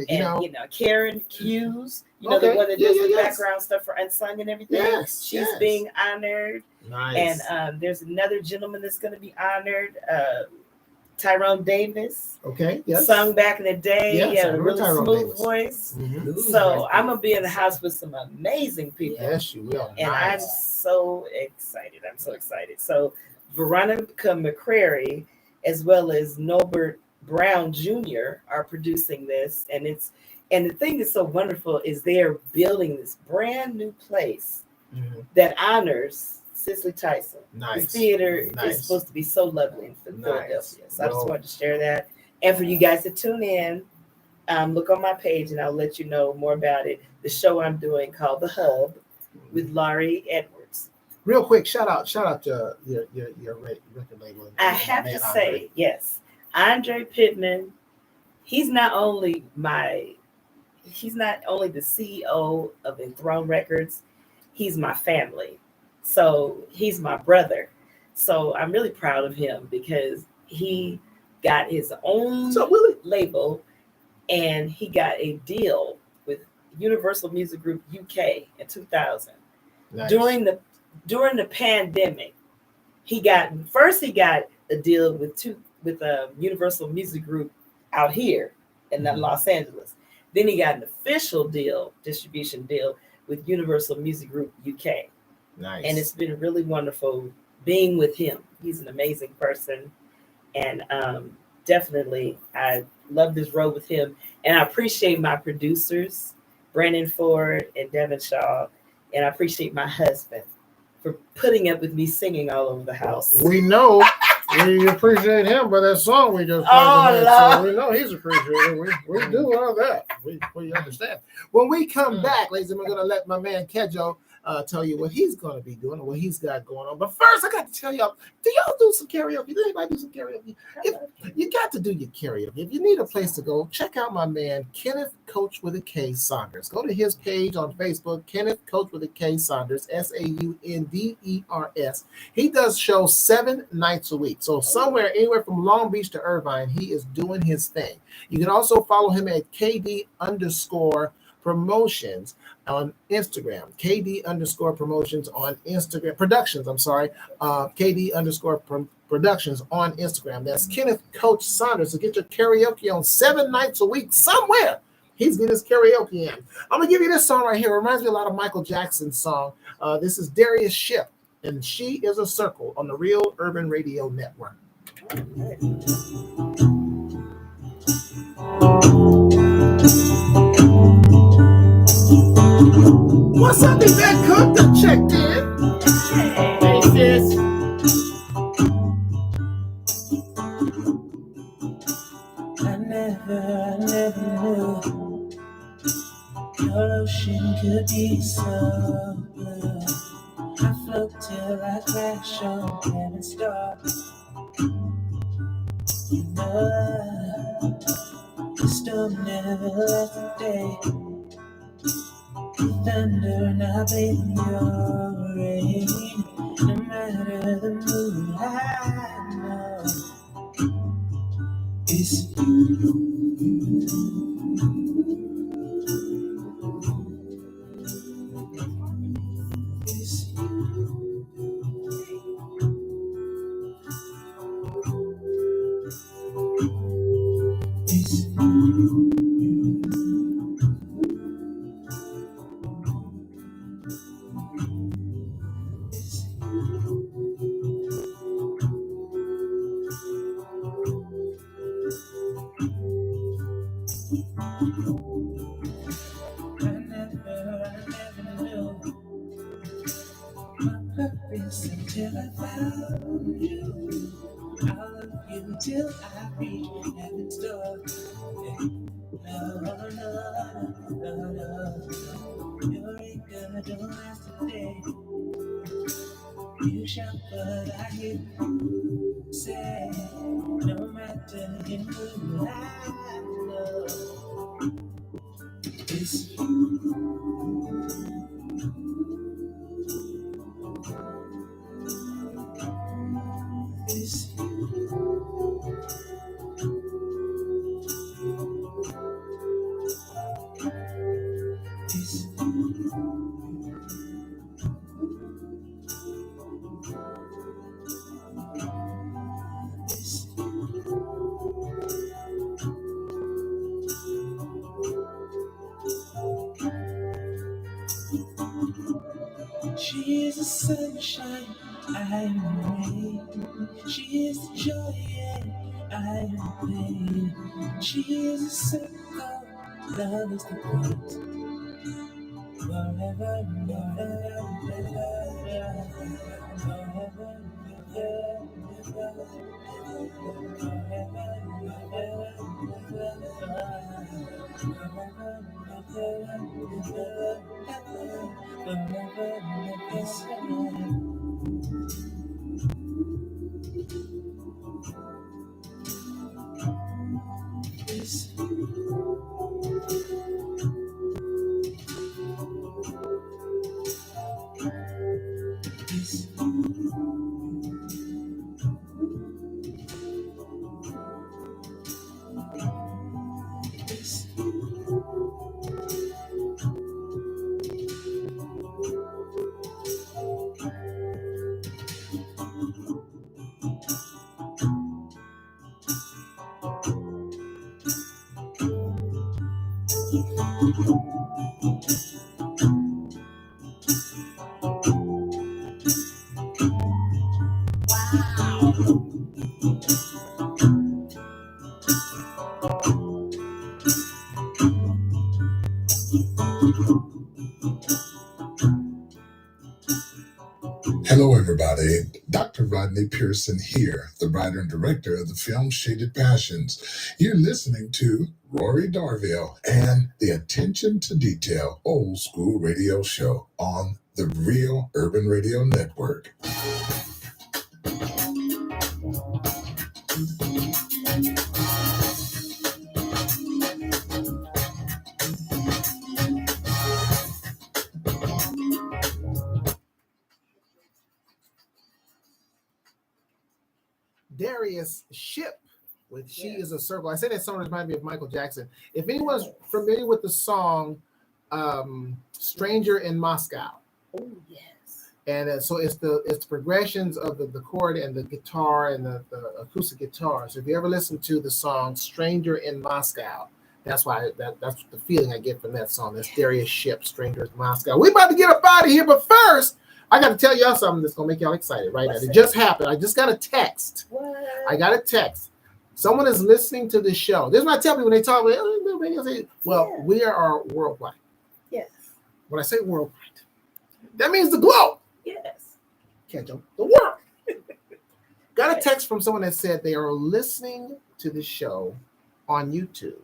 And, Karen Hughes, the one that does the background stuff for Unsung and everything. She's being honored. Nice. And there's another gentleman that's going to be honored. Tyrone Davis. Okay. Yes. Sung back in the day. Yes, He had a really Tyrone smooth Davis. voice. So I'm going to be in the house with some amazing people. Yes, you will. And I'm so excited. So Veronica McCrary, as well as Norbert Brown Jr. are producing this. And the thing that's so wonderful is they're building this brand new place that honors Cicely Tyson. Nice. The theater is supposed to be so lovely in Philadelphia. So I just wanted to share that. And for you guys to tune in, look on my page and I'll let you know more about it. The show I'm doing called The Hub with Laurie Edwards. Real quick, shout out to your record label. I have to say, yes, Andre Pittman, he's not only the CEO of Enthroned Records, he's my family. So he's my brother. So I'm really proud of him because he got his own label and he got a deal with Universal Music Group UK in 2000. Nice. During the pandemic, he got a deal with Universal Music Group out here in Los Angeles. Then he got an official distribution deal with Universal Music Group UK. Nice. And it's been really wonderful being with him. He's an amazing person. And definitely, I love this road with him. And I appreciate my producers, Brandon Ford and Devin Shaw. And I appreciate my husband for putting up with me singing all over the house. We know we appreciate him by that song we just played tonight. So we know he's appreciated. We do all that. We understand. When we come back, ladies and gentlemen, we're going to let my man Kejo tell you what he's going to be doing and what he's got going on. But first, I got to tell y'all, do y'all do some karaoke? Does anybody do some karaoke? You got to do your karaoke. If you need a place to go, check out my man, Kenneth Coach with a K Saunders. Go to his page on Facebook, Kenneth Coach with a K Saunders, Saunders. He does shows 7 nights a week. So somewhere, anywhere from Long Beach to Irvine, he is doing his thing. You can also follow him at KD_promotions on Instagram, KD_promotions on Instagram, productions, KD_productions on Instagram. That's Kenneth Coach Saunders. So get your karaoke on 7 nights a week somewhere. He's getting his karaoke in. I'm going to give you this song right here. It reminds me a lot of Michael Jackson's song. This is Darius Shipp, and She Is a Circle on the Real Urban Radio Network. What's up, Yvette Cook? Done checked in. Hey, sis. I never knew your ocean could be so blue. I float till I crash on heaven's door. You know, the storm never lasts a day. The thunder not in your rain. No matter the mood, I know it's you. I never knew my purpose until I found you. I love you till I reach heaven's door. No, your anger don't last a day. You shout, but I hear you say, no matter in who I know, it's you. It's you. It's she is the sunshine, I am the rain. She is the joy and I am the pain. She is the circle, love is the point. Forever, Wow. Hello, everybody. Dr. Rodney Pearson here, the writer and director of the film Shaded Passions. You're listening to Rory Darville and the Attention to Detail Old School Radio Show on the Real Urban Radio Network. Darius Ship with She Is a Circle. I say that song reminds me of Michael Jackson. If anyone's familiar with the song Stranger in Moscow. Oh, yes. And so it's the progressions of the chord and the guitar and the acoustic guitar. So if you ever listen to the song Stranger in Moscow, that's why that's the feeling I get from that song. That's Darius Ship, Stranger in Moscow. We about to get up out of here, but first, I got to tell y'all something that's going to make y'all excited right now. It just happened. I just got a text. What? I got a text. Someone is listening to the show. This is what I tell people when they talk about it. Well, we are worldwide. Yes. When I say worldwide, that means the globe. Yes. Can't jump the world. Got a text from someone that said they are listening to the show on YouTube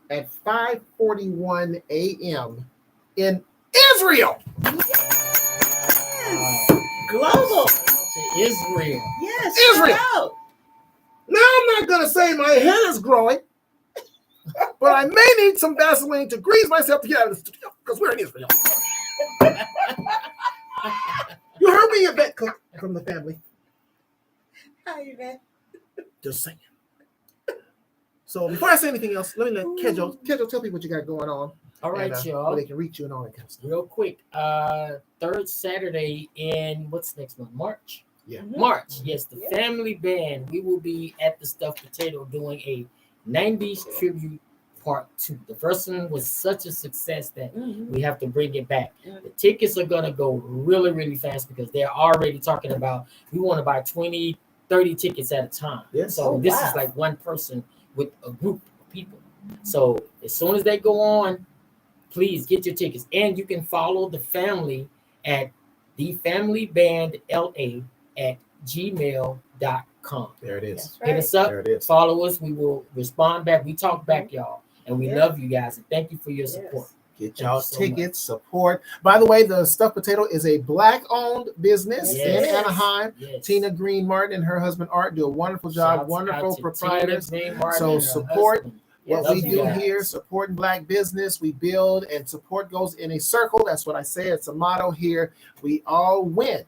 at 5:41 a.m. in Israel. Global. To Israel. Yes. Israel. Wow. Now, I'm not going to say my hair is growing, but I may need some Vaseline to grease myself to get out of the studio because we're in Israel. You heard me, Yvette Cook from the family. Hi, Yvette. Just saying. So before I say anything else, let me let Kedjo tell people what you got going on. All right, and, y'all. where they can reach you and all that kind of stuff. Real quick. Third Saturday in what's next month? March. Yeah. March. Yes, the family band. We will be at the Stuffed Potato doing a 90s tribute part 2. The first one was such a success that we have to bring it back. The tickets are going to go really, really fast because they're already talking about we want to buy 20, 30 tickets at a time. Yes. So this is like one person with a group of people. So as soon as they go on, please get your tickets. And you can follow the family at thefamilyBandLA@gmail.com. There it is. Hit us up, There it is. follow us. We will respond back. We talk back, y'all. And we love you guys. And thank you for your support. Get Thank y'all you so tickets, support. By the way, the Stuffed Potato is a Black-owned business Yes. in Anaheim. Yes. Tina Green Martin and her husband Art do a wonderful job. Shouts Wonderful out to proprietors. Tina Green Martin So and her support husband. what Love we you do guys. here, supporting Black business. We build and support goes in a circle. That's what I say. It's a motto here. We all win.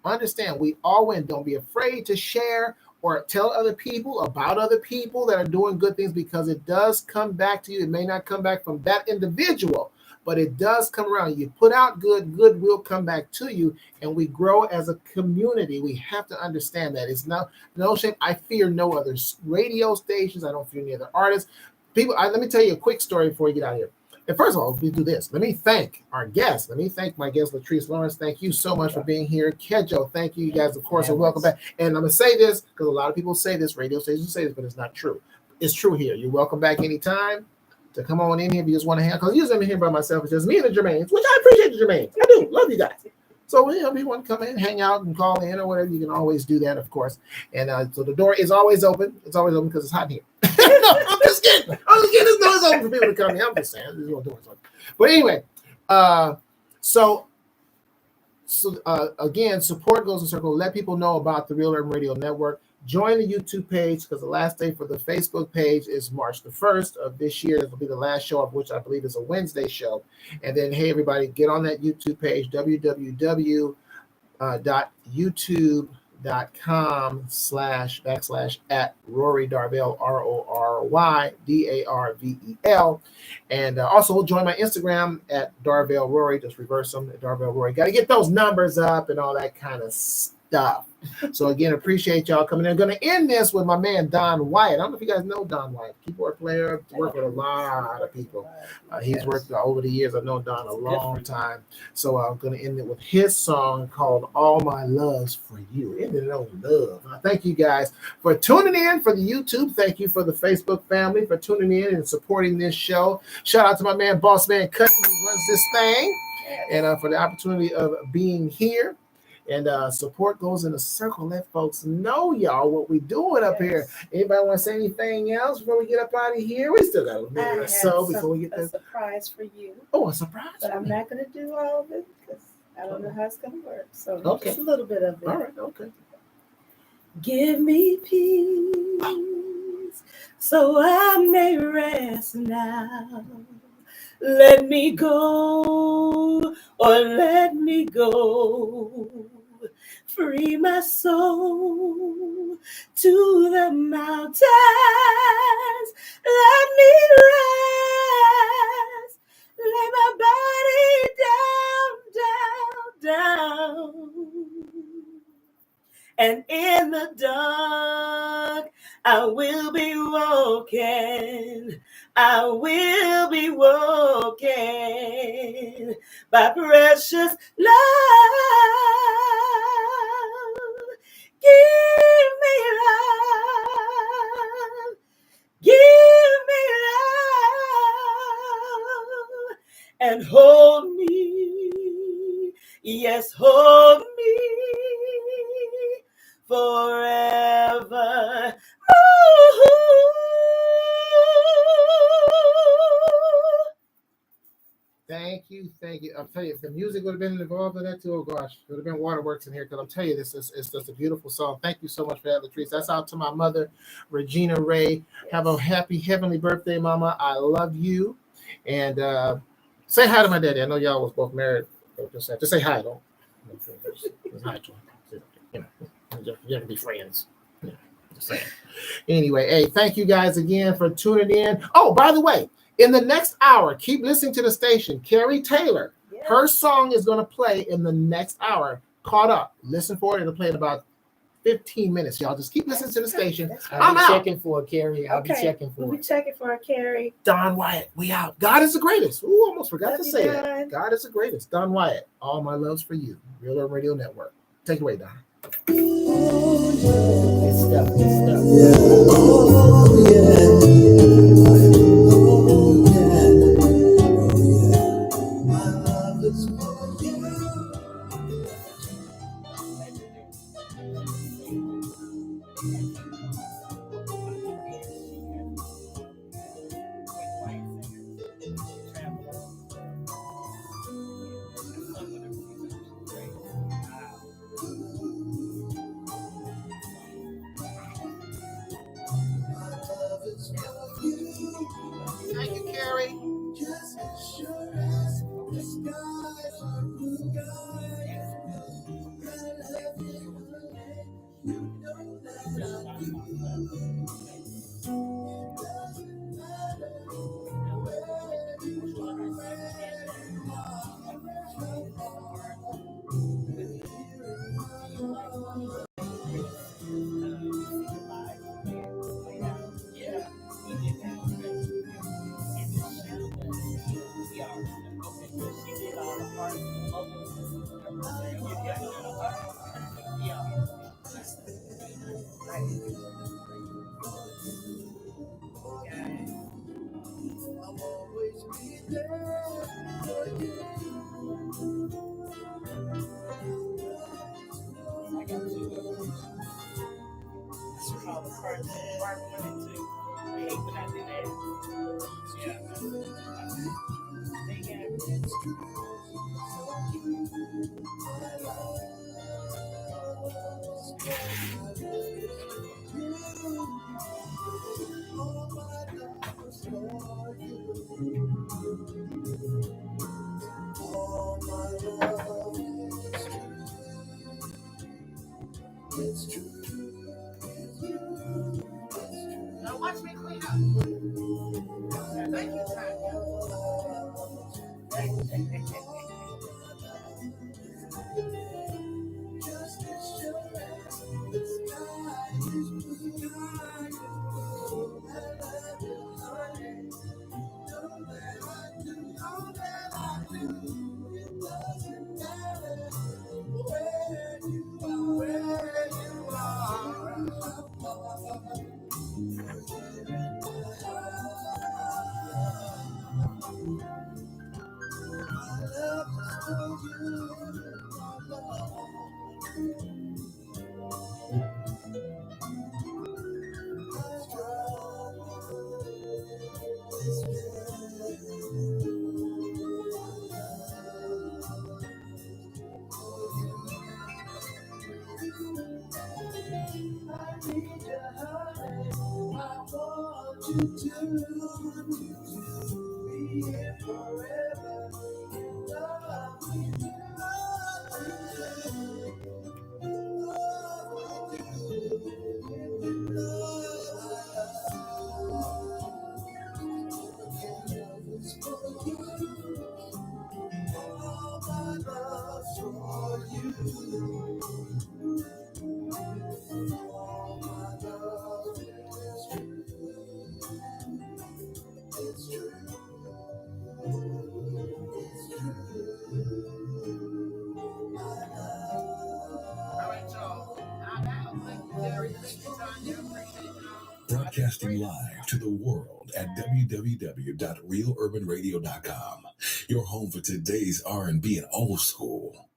Understand, we all win. Don't be afraid to share or tell other people about other people that are doing good things because it does come back to you. It may not come back from that individual, but it does come around. You put out good will come back to you, and we grow as a community. We have to understand that. It's no shame. I fear no other radio stations. I don't fear any other artists. People, let me tell you a quick story before we get out of here. And first of all, we do this. Let me thank our guests. Let me thank my guest, Latrice Lawrence. Thank you so much for being here. Kedjo, thank you. You guys, of course, are welcome back. And I'm going to say this because a lot of people say this, radio stations say this, but it's not true. It's true here. You're welcome back anytime to come on in here if you just want to hang out. Because usually I'm here by myself. It's just me and the Jermaines, which I appreciate the Jermaines. I do. Love you guys. So if you want to come in, hang out, and call in or whatever, you can always do that, of course. And so the door is always open. It's always open because it's hot in here. No, I'm just kidding. This door is open for people to come in. I'm just saying. This is what doors open. But anyway, again, support goes in circle. Let people know about the Real Urban Radio Network. Join the YouTube page because the last day for the Facebook page is March the 1st of this year. This will be the last show of which I believe is a Wednesday show. And then, hey, everybody, get on that YouTube page, www.youtube.com/@Rory Darvell, RORYDARVEL. And also join my Instagram at Darvell Rory. Just reverse them at Darvell Rory. Got to get those numbers up and all that kind of stuff. So again, appreciate y'all coming in. I'm going to end this with my man Don Wyatt. I don't know if you guys know Don Wyatt, keyboard player, worked with a lot of people. He's worked over the years. I've known Don a long time. So I'm going to end it with his song called All My Loves for You. Ending it on love. Thank you guys for tuning in for the YouTube. Thank you for the Facebook family for tuning in and supporting this show. Shout out to my man Boss Man Cutty who runs this thing, and for the opportunity of being here. And support goes in a circle. Let folks know, y'all, what we doing up here. Anybody want to say anything else before we get up out of here? We still got a minute or so before we get a surprise for you. Oh, a surprise! But I'm not going to do all of it because I don't know how it's going to work. So okay, just a little bit of it. All right, okay. Give me peace so I may rest now. Let me go, or let me go. Free my soul to the mountains. Let me rest. Lay my body down. And in the dark, I will be walking. I will be walking by precious love. Give me love. Give me love. And hold me. Yes, hold me forever. Thank you. I'll tell you, if the music would have been involved in that too, oh gosh, it would have been waterworks in here. Because I'm telling you, it's just a beautiful song. Thank you so much for that, Latrice. That's out to my mother, Regina Ray. Have a happy heavenly birthday, Mama. I love you. And say hi to my daddy. I know y'all was both married. Just say hi, don't. Just hi to him. You have to be friends. Yeah, just saying. Anyway, hey, thank you guys again for tuning in. Oh, by the way, in the next hour, keep listening to the station. Carrie Taylor, her song is going to play in the next hour. Caught Up. Listen for it. It'll play in about 15 minutes. Y'all just keep listening to the station. I'll be checking for it, Carrie. I'll be checking for it. We'll be checking for it, Carrie. Don Wyatt, we out. God is the greatest. Ooh, almost forgot to say it. God is the greatest. Don Wyatt, All My Loves for You. Real Urban Radio Network. Take it away, Don. Good stuff. Thank you, Carrie. Just as sure as the skies are blue skies, I love you, you know that I do. Doesn't matter where you are, I'll always be there for you. I got two of them. It's called the part 1 and 2. We hate when I do that. Yeah. They got it's true. All my love is for you. All my love is true. It's true. It's true. Now watch me clean up. Thank you, Just as sure as Broadcasting live to the world at www.realurbanradio.com. Your home for today's R&B and old school.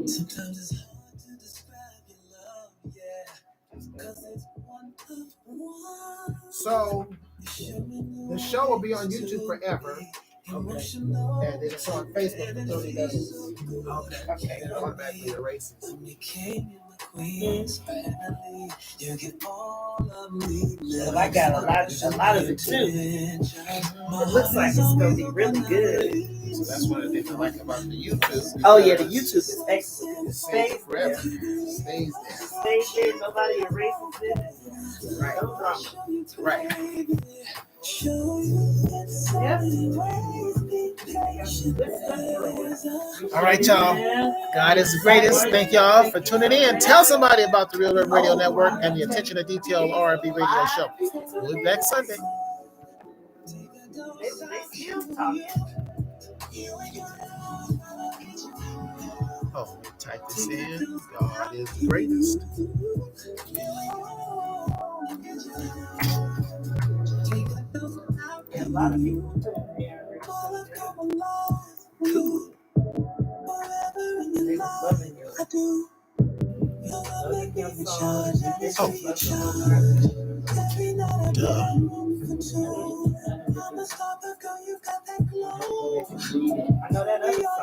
Sometimes it's hard to describe your love, yeah, 'cause it's one of one. So the show will be on YouTube forever. Okay. And it's on Facebook for 30 days. Okay. And automatically erases. Well, I got a lot of it too. It looks like it's gonna be really good. So that's one of the things I like about the YouTube. Oh yeah, the YouTube is excellent. It stays forever. It stays there. Stays there. Nobody erases it. Right. No drama. Right. Yep. All right, y'all. God is the greatest. Thank y'all for tuning in. Tell somebody about the Real Urban Radio Network and the Attention to Detail R&B radio show. We'll be back Sunday. Oh, let me type this in. God is the greatest. A lot of people. I know that other song.